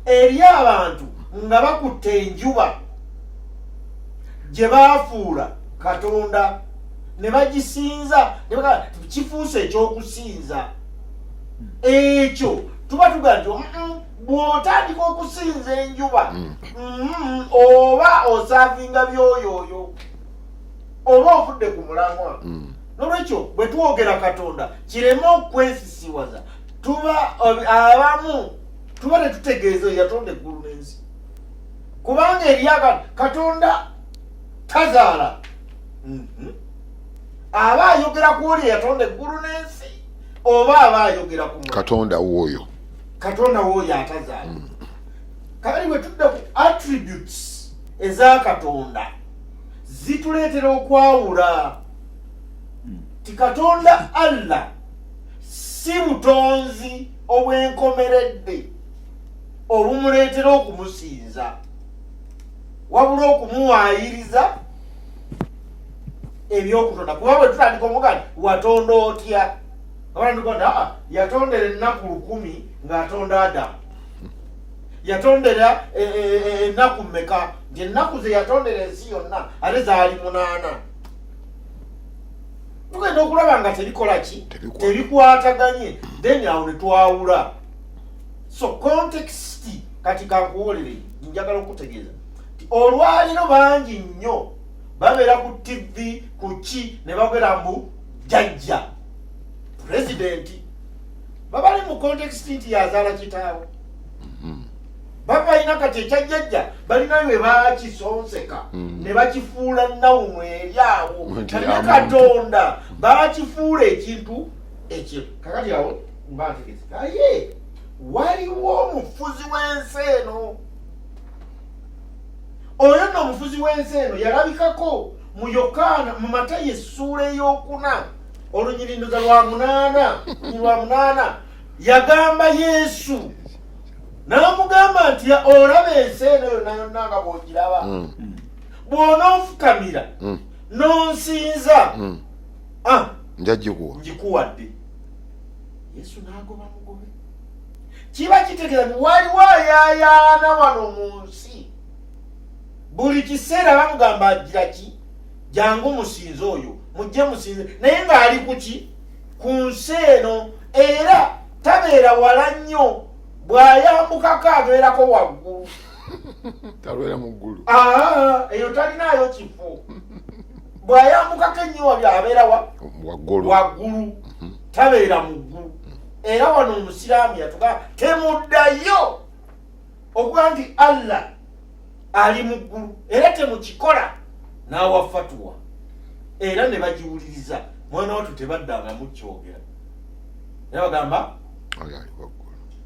S5: eri abantu nga bakutte enjuba gye baafuula Katonda ne bagisinza kifuuse ekyokusinza ekyo tuba tuga nti bw'otandika okusinza enjuba oba osaavinga byoyoyo oba ofudde ku mulamwa n'olwekyo bwe twogera Katonda kireme okwensisiwaza tuba abamu tuba tetutegeeza yatonda eggulu n'ensi kubanga eryaga Katonda tazaala aba ayogera ku oli yatonda eggulu n'ensi oba aba ayogera ku
S6: Katonda woyo
S5: atazaala kali bwe tudda ku attributes eza Katonda zituleetera okwawula ti Katonda Allah si butonzi obwenkomeredde obumuleetera okumusinza wabula okumuwaayiriza ebyokutonda kuba bwe tutandika omugani watonda otya abandukonda yatondera ennaku 10 ng'atonda Adamu yatondera ennaku mmeka nti ennaku ze yatondera ensi yonna ate zaali 8 tugenda okulaba nga terikola ki terikwataganye then awo ne twawula so context kati kankuwolere njagala okutegeeza olwaliro bangi nnyo babeera ku TV ku ki ne bagera mbu jajja presidenti babali mu context nti yazaala kitaawe babalina kati ekyajjajja balinayo bwe bakisonseka ne bakifuula nawumu eri awo naye Katonda bakifuula ekintu ekyo kakati awo mbategeza aye waliwo omufuzi w'ensi eno oyo nno omufuzi w'ensi eno yalabikako mu Yokaana mu Matayo essuula ey'okuna olunyirinduza lwa 8 yagamba Yesu n'amugamba nti olaba ensi eno yonna yonna nga bw'ogiraba bw'onoofukamira n'onsinza njikuwadde. Yesu n'agoba mugobe. Kiba kitegeeza nti waliwo ayaayaana wano mu nsi buli kiseera bamugamba agira ki jangu musinze oyo mujje musinze naye ng'ali ku ki ku nsi eno era tabeera wala nnyo bw'ayambukako abeerako waggulu
S6: talwera mu ggulu
S5: eyo talinaayo kifo bw'ayambukako ennyo wali abeera waggulu tabeera mu ggulu era wano omusiraamu yatugamba temuddayo okuga nti Allah ali mu ggulu era temukikola n'awa fatuwa era ne bagiwuliriza mwana watu tebaddanga mukyogera era bagamba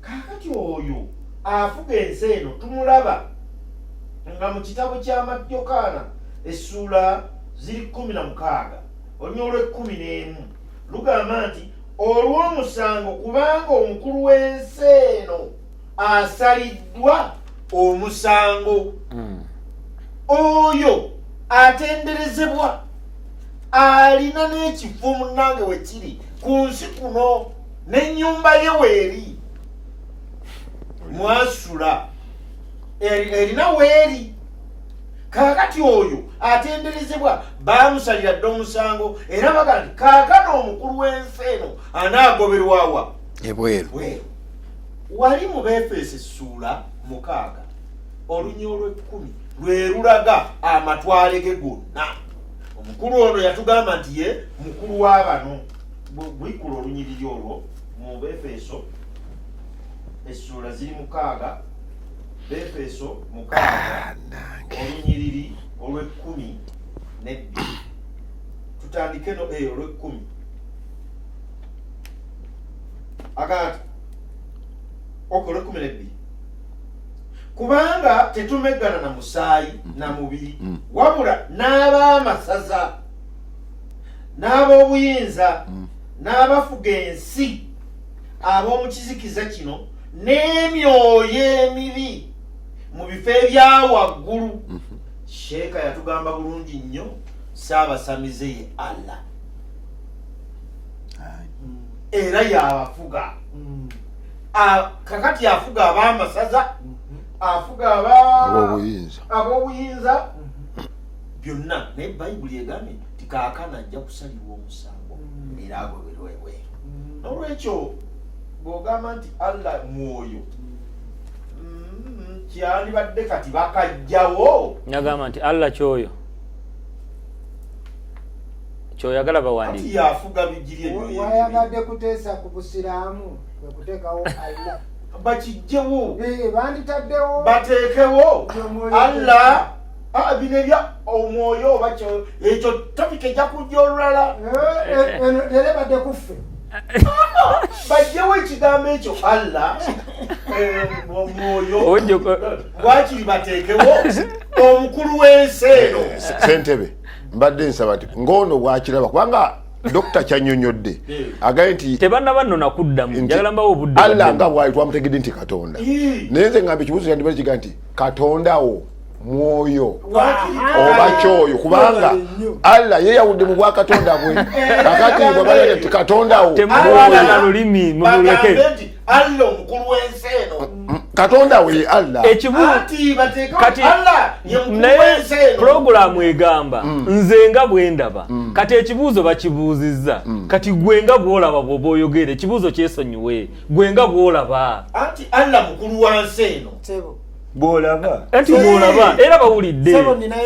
S5: kakati oyo afuga ensi eno tumulaba nga mu kitabo kya Yokaana essuula ziri 16 olunya olw'11 lugamba nti olw'omusango kubanga omukulu w'ensi eno asaliddwa omusango oyo atenderezebwa alina n'ekifo munnange we kiri ku nsi kuno n'ennyumba ye weeri mwasula erina weeri kakati oyo atenderezebwa bamusalira dde omusango era baga nti kaakano omukulu w'ensi eno anaagoberwawa
S4: ebweru.
S5: wali mu Befeso essuula 6 olunya olw'10 lwe lulaga amatwale ge gonna. Omukulu ono yatugamba nti ye mukulu w'abano. Bwikula olunyiriri olwo mu Befeso essuula ziri 6, Befeso 6 olunyiriri olw'12 tutandike no olw'10 agati olw'12 kubanga tetumeggana na musaayi na mubiri wabula n'ab'amasaza n'ab'obuyinza n'abafuga ensi ab'omu kizikiza kino n'emyoyo emibi mu bifo ebya waggulu. Sheeka yatugamba bulungi nnyo, saabasamize ye Allah era y'abafuga. Kakati afuga ab'amasaza, afuga ab'obuyinza byonna, naye Bayibuli egambye nti kaakano ajja kusalirwa omusango era agoberwe. N'olwekyo bw'ogamba nti Allah mwoyo, kyandibadde kati bakajjawo.
S2: Nagamba nti Allah kyoyo kyoyagala bawandiike.
S5: Kati yafuga bijiri ebyo.
S7: Wayagadde kuteesa ku busiraamu okuteekawo Allah.
S5: Bakijjewo.
S7: Banditaddewo.
S5: Bateekewo. Allah bino ebya omwoyo oba ekyo topika ejja kujja olulala.
S7: Leero badde kuffe.
S5: Bajjewo ekigambo ekyo Allah omwoyo wakiri bateekewo omukulu w'ensi eno.
S6: Ssentebe mbadde nsaba nti ng'ono bwakiraba kubanga Dr. Kyanyonyodde agaye nti
S2: tebannabannona kuddamu njagala mbawo obudde
S6: Allah nga bwali twamutegedde nti Katonda naye nze ngamba ekibuuzo kyandibadde kiga nti Katondawo mwoyo oba kyoyo kubanga Allah yeyawudde mu bwakatonda bwe kakati bwabala nti Katondawo
S2: temulwana na lulimi mululeke
S5: Allah omukulu w'ensi eno
S6: Katonda we Allah
S2: kati naye programu egamba nze nga bwendaba kati ekibuuzo bakibuuzizza kati gwe nga bwolaba bw'oba oyogera ekibuuzo kyesonyiwe gwe nga bwolaba
S5: anti Allah mukulu wa nsi eno
S1: bwolaba
S2: anti bwolaba era bawulidde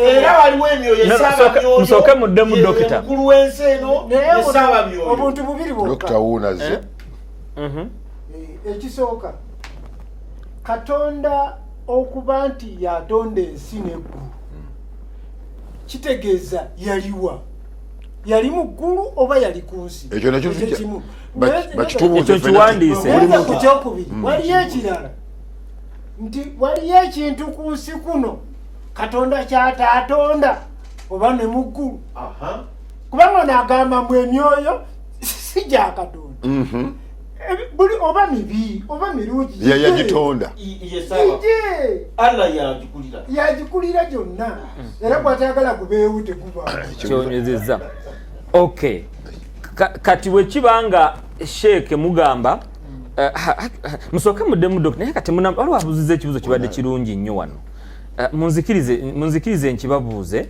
S5: era waliwo emyoyo esaba myoyo
S2: musooke muddemu dokita
S5: mukulu w'ensi eno esaba myoyo
S7: obuntu bubiri bwokka
S6: Dr. Wunaze
S7: ekisooka Katonda okuba nti yatonda ensi n'eggulu kitegeeza yaliwa yali mu ggulu oba yali ku nsi
S6: ekyo nakyo
S2: ekyo kiwandiise
S7: ku kyokubiri waliyo ekirala nti waliyo ekintu ku nsi kuno Katonda kyataatonda oba ne mu ggulu kubanga n'agamba mbu emyoyo si gya Katonda buli oba mibi oba mirungi
S6: yagitonda
S5: Allah
S7: yagikulira gyonna era bw'atayagala gubeewo teguba
S2: kyonyezezza okay kati bwe kibanga sheeke mugamba musooke muddemu dokita naye kati waliwo abuuziza ekibuuzo kibadde kirungi nnyo wano munzikirize nkibabuuze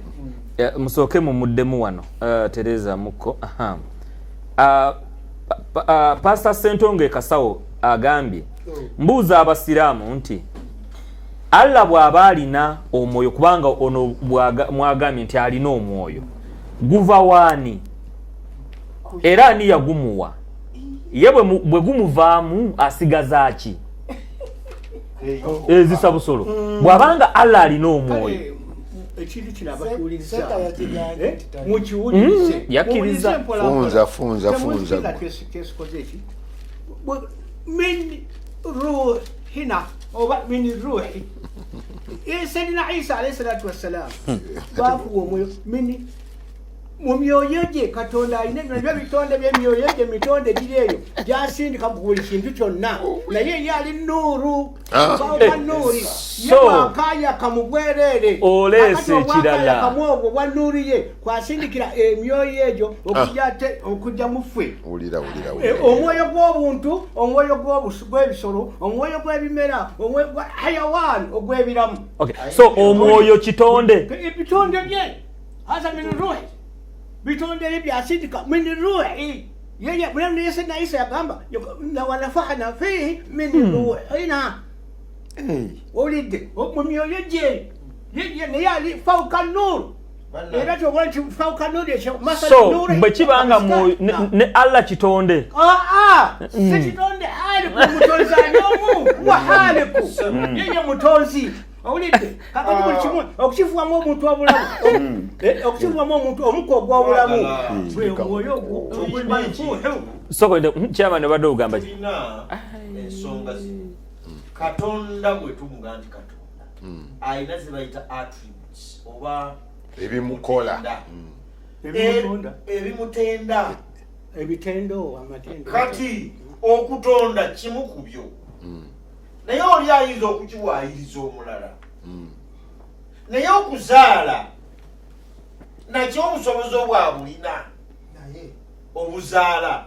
S2: musooke mumuddemu wano Tereza Mukko Pastor Sentonge Kasawo agambye mbuuza abasiraamu nti Allah bw'aba alina omwoyo kubanga ono mwagambye nti alina omwoyo guva waani era ani yagumuwa ye bwe gumuvaamu asigaza ki ezisa busolo bw'abanga Allah alina omwoyo
S3: ekintu kino abatuuliriza mukiwulirize
S2: yakkiriza
S6: funza
S3: kesikoze eki min ruhina oba min ruhi Sayyidina Isa alayhi salatu wassalam bakuwa omwoyo min mu myoyo gye Katonda alina bino bitonde by'emyoyo gye mitonde giri eyo gyasindika mu buli kintu kyonna naye ye ali nuuru bawuka nuuri yewakaya kamubwerere
S2: oleese ekirala
S3: kamwogo bwa nuuri ye kwasindikira emyoyo egyo okujja mu ffe omwoyo gw'obuntu omwoyo gw'ebisolo omwoyo gw'ebimera omwoyo gwa hayawan ogw'ebiramu
S2: so omwoyo kitonde
S3: ebitonde bye hasa min ruhi bitonde byasindika min ruhi yeye mwana Yesu na Isa yagamba na wanafahana fihi min ruhina olide mu myoyo gye yeye ne yali fauka nur era tobonchi fauka nur ekyo
S2: masala nur bwe kibanga ne Allah kitonde
S3: si kitonde ali ku mutonzi anyomu wa haliku yeye mutonzi olide kakati buli kimu okukifuwamu omuntu wabulamu okukifuwamu omuntu omuko ogwabulamu omwoyo
S2: soko chairman ne badde ogamba
S5: ensonga Katonda bwe tumuga nti Katonda ayina ze bayita attributes oba
S6: ebimukola
S5: ebimutenda
S3: ebitendo amatendo
S5: kati okutonda kimu ku byo naye oli ayinza okukiwaayiriza omulala naye okuzaala nakyo obusobozi obwabulina obuzaala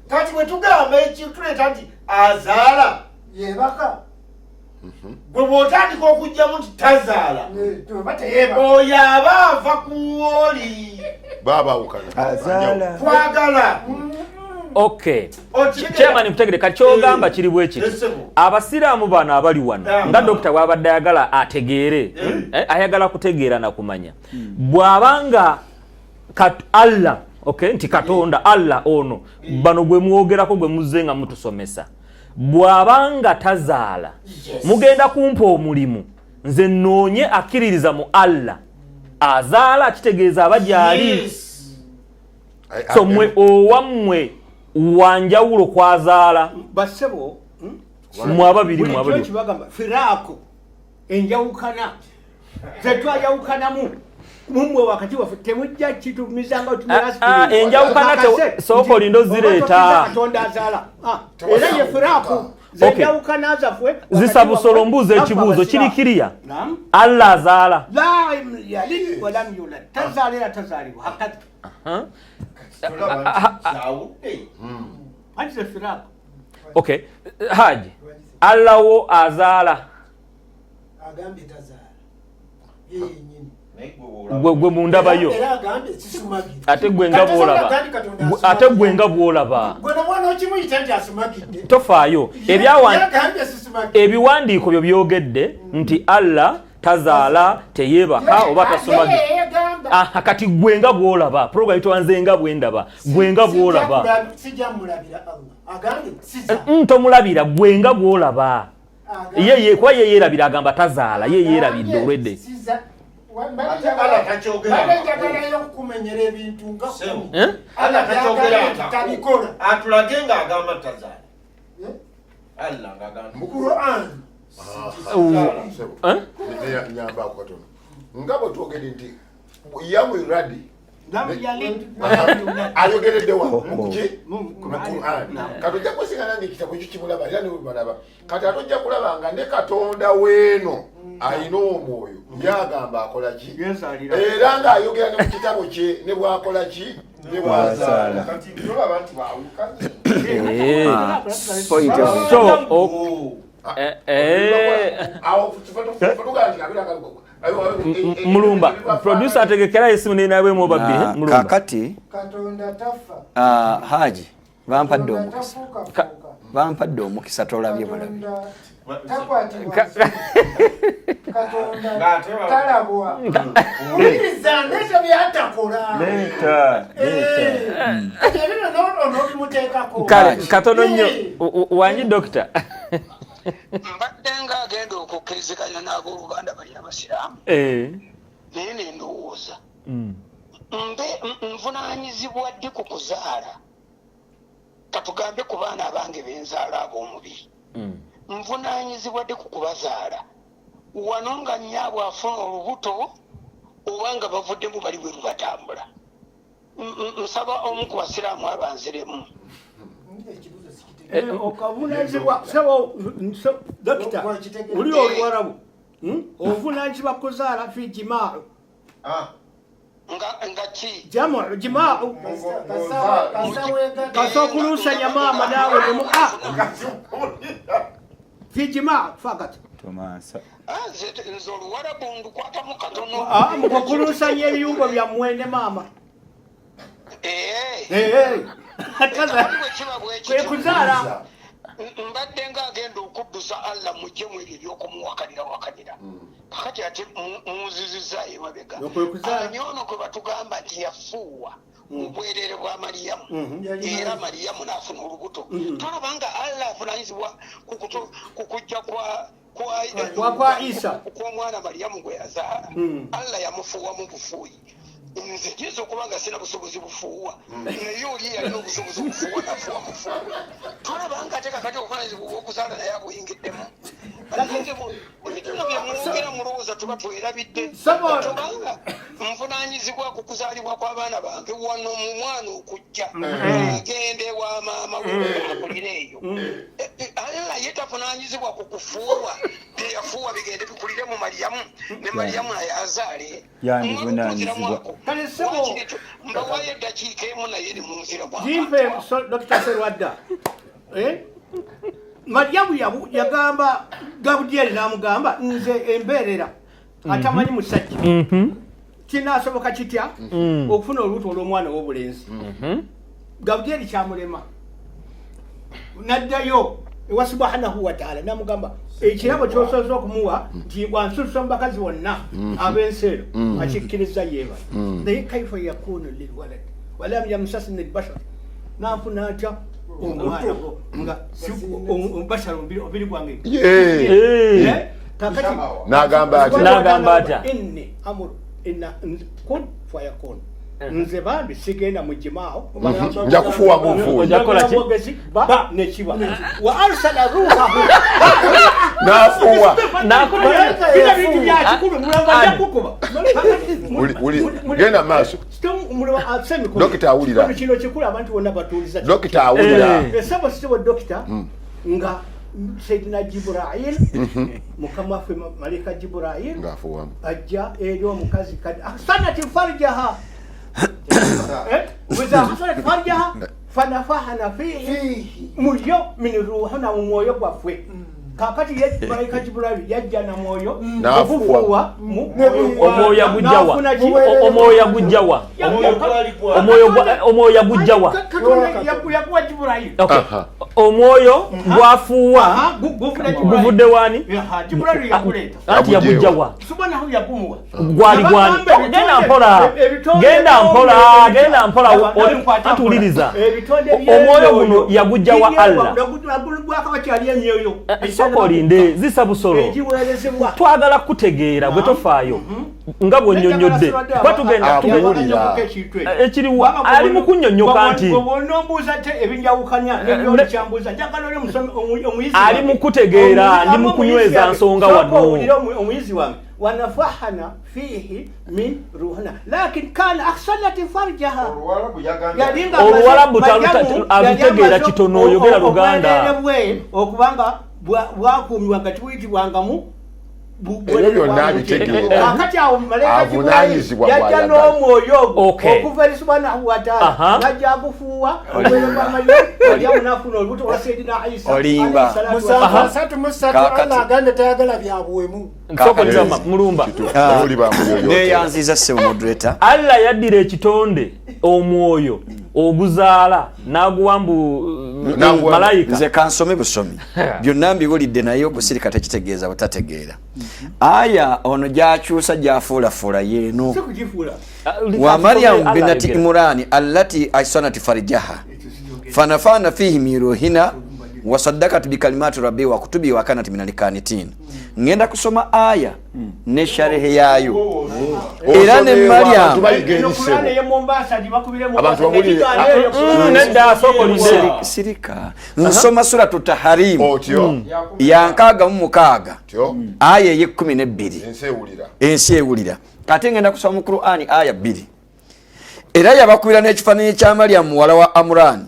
S5: kati bwe tugamba ekituleeta nti azaala
S7: yebaka
S5: gwe bw'otandika okugjamu nti tazaala oyo aba ava ku oli
S6: babawukana
S5: twagala
S2: okay chairman mtegere kakyogamba kiri bwekiti abasiraamu bano abali wano nga dokita bwabadde ayagala ategeere ayagala kutegeera na kumanya bwabanga Allah okay nti Katonda Allah ono bano gwe muogerako gwe muzze nga mutusomesa bwabanga tazaala mugenda kumpa omulimu nze noonye akkiririza mu Allah azaala kitegeeza abajali so mwe owammwe wanjawulo kwazaala
S3: basebo
S2: mwababiri
S3: kibagamba firako enjawukana zetwajawukanamu mumwe wakati waffe temujja kitumizanga
S2: enjawukana sooka olindo zireeta
S3: Katonda azaala era ye firako zenjawukana zaffe
S2: zisa busolo mbuuza ekibuuzo kiri kiriya Allah azaala
S3: la yalid walam yulad tazaalira tazaalibwa hakati
S2: okay Haji Allah wo azaala
S7: agambye tazaala yeye nyini
S2: gwe mundabayo ate gwe nga bwolaba ate gwe nga bwolaba tofaayo ebiwandiiko byo byogedde nti Allah tazaala teyeebaka oba tasumagi kati gwe nga bwolaba program itowanze nga bwendaba gwe nga bwolaba tomulabira gwe nga bwolaba ye kwa ye yerabira agamba tazaala ye yerabidde olwedde
S5: atulage nga agamba tazaala Allah nga agamba
S6: mu Quran nyamba akotono nga bwetwogedde nti yamu iradi ayogeredde wa muki mu Quran katojja kwesinga nange ekitabo ekyo kimulaba era nibalaba kati atojja kulaba nga ne Katonda weeno ayina omwoyo yagamba akola ki era ng'ayogera ne mu kitabo kye ne bwakola ki ne bwazaala kati tulaba nti baawukanye
S2: Mulumba producer ategekera esimu ne nawe mu babiri Mulumba
S4: kakati
S7: Katonda tafa
S4: Haji bampadde omukisa tolabye balabi
S7: talabwa uliriza nezo byatakola
S2: katono nnyo wanyi dokita
S8: mbadde nga agenda okukkiriziganya n'abooluganda bali abasiraamu naye nendowooza nvunaanyizibwa ddi ku kuzaala katugambe ku baana abange benzaala ab'omubiri nvunaanyizibwa ddi ku kubazaala wano nga nnyaabwe afuna olubuto oba nga bavuddemu bali bwe lubatambula nsaba omu ku basiraamu abanziremu.
S3: Okavunanyizibwa sebo dokita oli Oluwarabu ovunanyizibwa kuzaala fi jimaa
S8: nga ki
S3: jimaa kasookulusanya maama naawe nemu fi jimaa fakat
S1: Tomasa
S8: nze Oluwarabu ndukwatamu katono
S3: mukulusanya ebiyungo byammwe ne maama kwekuzaala
S8: mbadde ng'agenda okuddusa Allah mujje mu ebyo by'okumuwakanira kakati ate muzizizza emabega anyono gwe batugamba nti yafuuwa mu bwerere bwa Mariyamu era Mariyamu n'afuna olubuto tolabanga Allah avunanyizibwa ku kujja
S3: kwa Isa
S8: kw'omwana Mariyamu gwe yazaala Allah yamufuuwa mu bufuuyi nze njiza okuba nga sina busobozi bufuuwa naye oli yalina obusobozi bufuuwa nafuuwa mufuuwa tolabanga ate kakati obuvunanyizibwa bw'okuzaala naye abuyingiddemu ebitono byemwogera mulowooza tuba twerabidde tobanga nvunanyizibwa ku kuzaalibwa kw'abaana bange wano mu mwana okujja agende wa maama akulira eyo Allah ye tavunanyizibwa ku kufuuwa byeyafuuwa bigende bikulire mu Mariyamu ne Mariyamu ayazaale
S1: yandivunanyizibwa
S8: mbawayo eddakiika emu naye ne mumuzira
S3: jimpe Dr. Serwadda Mariyamu yagamba Gabudyeri n'amugamba nze embeerera atamanyi musajja kinaasoboka kitya okufuna olubuto olw'omwana w'obulenzi Gabudyeri kyamulema naddayo ewa subhanahu wa ta'ala n'amugamba ekirabo ky'osoose okumuwa nti bwansusa mu bakazi bonna ab'ensi eno akikkiriza yeeba naye kaifa yakunu lilwalad walam yamsasni albashar nanfuna atya omwana nga bashar obiri gwange kakati
S6: n'agamba atya
S3: inni amuru inna kun fayakun nze bambi sigenda mu jimaawo
S6: nja kufuuwa mu nfuuyi
S3: ba nekiba wa arsala ruhahu
S6: n'afuuwa genda maaso dokita awulira
S3: kino kikulu abantu bonna batuuliza
S6: dokita awulira
S3: esabo sitibwa dokita nga Sayyidina Jibril mukama waffe malika Jibril
S6: ng'afuuwamu
S3: ajja eri omukazi kati ahsanat farjaha وإذا حصلت فرجها فنفخنا فيه مليو من روحنا ومويو بفوي kakati malaika Jibril yajja na moyo
S6: nafuwa
S2: omoya gujjawa omoya gujjawa
S3: yakuwa Jibril
S2: omwoyo gwafuwa guvudde wani
S3: Jibril yakuleta
S2: ati yagujjawa
S3: subhanahu yakumuwa
S2: gwali gwani genda mpola atuliriza omwoyo guno yagujjawa Allah sokolinde zisa busolo twagala kutegeera bwe tofaayo nga bw'onnyonnyodde kuba tugenda ekiriwa ali mu kunnyonnyoka nti ali mu kutegeera ndi mu kunyweza nsonga wano
S3: ونفحنا فيه من روحنا لكن كان أحسنت فرجها
S2: Oluwarabu alutegeera kitono oyogera Luganda
S3: okubanga bwakuumibwa nga tuyitibwangamu
S6: ebyo byonna abitegeera
S3: kakati awo
S6: avunanyizibwa
S3: yajja n'omwoyo okuva eri subhanahu wa ta'ala najja agufuuwa yamunafuna olubuto olwa Sayyidina Isa
S4: olimba
S7: Allah aganda tayagala byabuwemu
S2: nsokolera mulumba
S4: neyanziza se moderator
S2: Allah yaddira ekitonde omwoyo oguzaala n'aguwambu malayika
S4: nze kansome busomi byonna mbiwulidde naye okusirika tekitegeeza butategeera aya ono gyakyusa gyafuulafuula yeeno wa Maryam binati Imrani allati ahsanat farjaha fanafana fihi min ruhina wa saddakat bi kalimati rabbi wa kutubi wa kanat min al-qanitin ngenda kusoma aya ne sharehe yayo era ne Maryam
S6: abantu bamuli
S2: nedda sokolinde
S4: sirika nsoma suratu Tahrim ya 6 aya ye 12 ensi ewulira kati ngenda kusoma mu Qur'ani aya 2 era yabakubira n'ekifaananyi kya Mariyamu muwala wa Amurani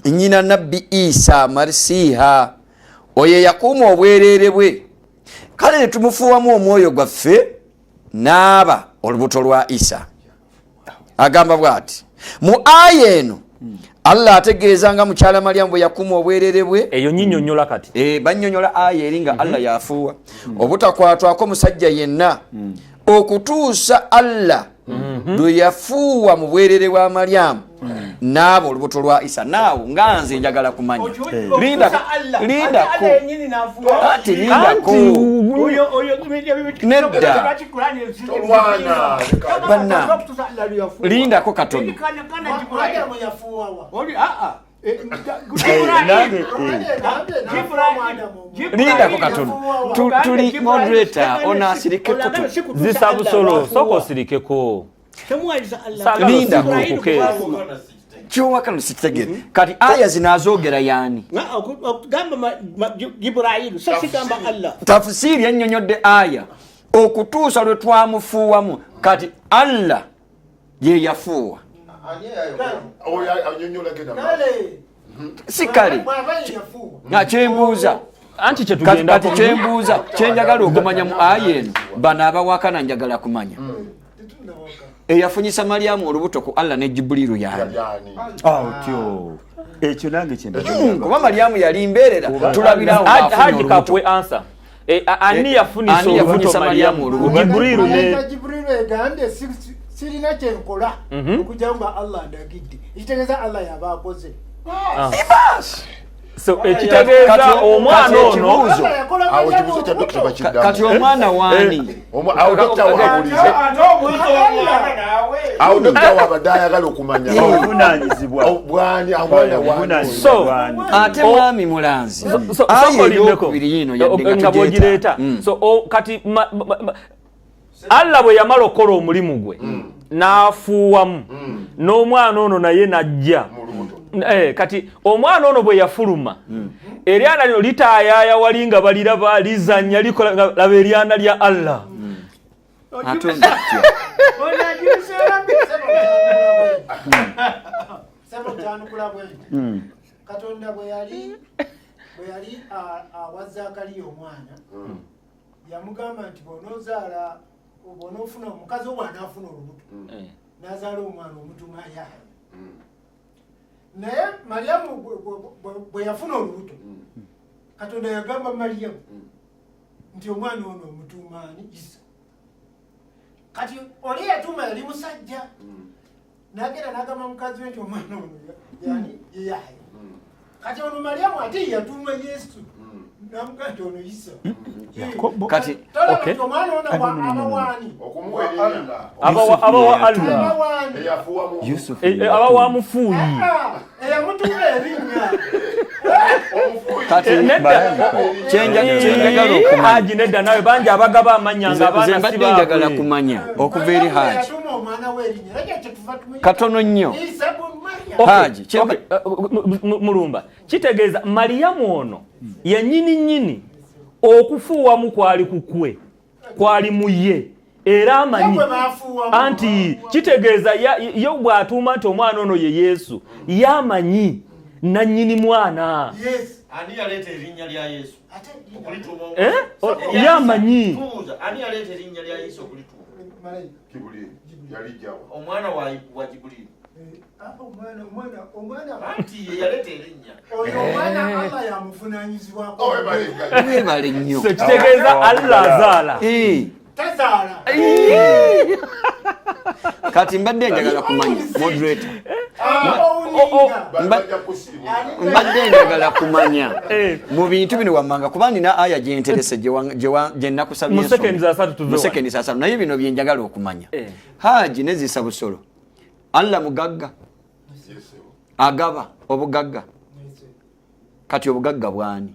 S4: nnyina nabbi Isa marisiha oyo yakuuma obwereere bwe kale ne tumufuuwamu omwoyo gwaffe n'aba olubuto lwa Isa. Agamba bw'ati mu aya eno Allah ategeeza nga mukyala Mariyamu bwe yakuuma obwereere bwe.
S2: Eyo nyinyonnyola kati
S4: bannyonnyola aya eri nga Allah yafuuwa obutakwatwako musajja yenna okutuusa Allah lwe yafuuwa mu bwereere bwa Mariyamu n'abo olubuto lwa Isa. Naawe nga nze njagala kumanya lindako katono lindako katono tuli moderator ona asirike kutu
S2: zisabusolo soko sirikeko
S4: lindako kyowakano sikitegere kati aya zinazoogera yani tafsiri ennyonnyodde aya okutuusa lwe twamufuuwamu kati Allah ye yafuuwa si kale kyembuuza
S2: anti kati
S4: kyembuuza kyenjagala okumanya mu aya eno bano abawakana njagala kumanya eyafunyisa Mariyamu olubuto ku Allah ne Jibuliru yani
S1: ekyo nange
S4: kuba Mariyamu yali mbeerera tulabirawo
S2: haji kapwe answer ani yafunisa olubuto Mariyamu Jibuliru ne
S7: Jibuliru egambye sirina kyenkola okujja nga Allah ndagidde ekitegeeza Allah yabaakoze
S2: so ekitegeeza omwana ono
S4: kati omwana waani
S6: awo dokita wabadde ayagala okumanya
S4: ate mwami Mulanzi
S2: nga bwogireeta so kati Allah bwe yamala okukola omulimu gwe n'afuuwamu n'omwana ono naye najja kati omwana ono bwe yafuluma eryana lino litaayaaya wali nga baliraba lizannya likola laba eryana lya Allah
S7: Katonda bwe yali awa Zakariya omwana yamugamba nti bw'onoozaala bw'onoofuna omukazi obwo anaafuna olubuto n'azaala omwana omutuma Yahya. Naye Mariyamu bwe yafuna olubuto Katonda yagamba Mariyamu nti omwana ono omutuumaani Isa. Kati oli yatuuma yali musajja n'agenda n'agamba mukazi we nti omwana ono yani ye Yahya. Kati ono Mariyamu ate yatuuma Yesu namugamba nti ono Isa.
S4: Kati
S7: omwana ono abawaani
S2: abawa Allah
S1: Yusuf
S2: abawa mufuuyi
S7: eyamutuuma erinnya
S4: kati kyenjagala okumanya
S2: haji nedda nawe bangi abagaba amanya nga abaana
S4: mbadde njagala kumanya okuva eri haji katono nnyo haji
S2: mulumba kitegeeza Mariyamu ono yennyini okufuuwamu kwali kukwe kwali muye era amanyi anti kitegeeza ye bw'atuuma nti omwana ono ye Yesu yamanyi nannyini mwana
S5: ani yaleeta erinnya lya Yesu okulituuma
S2: yamanyi
S5: ani yaleeta erinnya lya Yesu okulituuma omwana wa Jibuliru anti ye yaleeta erinnya
S7: omwana Allah yamuvunaanyizibwako
S4: webale nnyo
S2: kitegeeza Allah azaala
S7: tazaala
S4: kati mbadde njagala kumanya moderator mbadde njagala kumanya mu bintu bino wammanga kuba nina aya gyenterese gye nakusabye mu sekendi sasatu naye bino byenjagala okumanya haji nezisa busolo Allah mugagga agaba obugagga kati obugagga bwani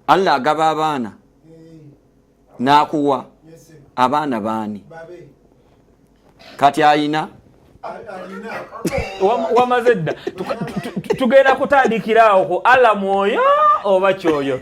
S4: Allah agaba abaana n'akuwa abaana baani kati ayina
S2: wamaze dda tugenda kutandikira awo ku Allah mwoyo oba kyoyo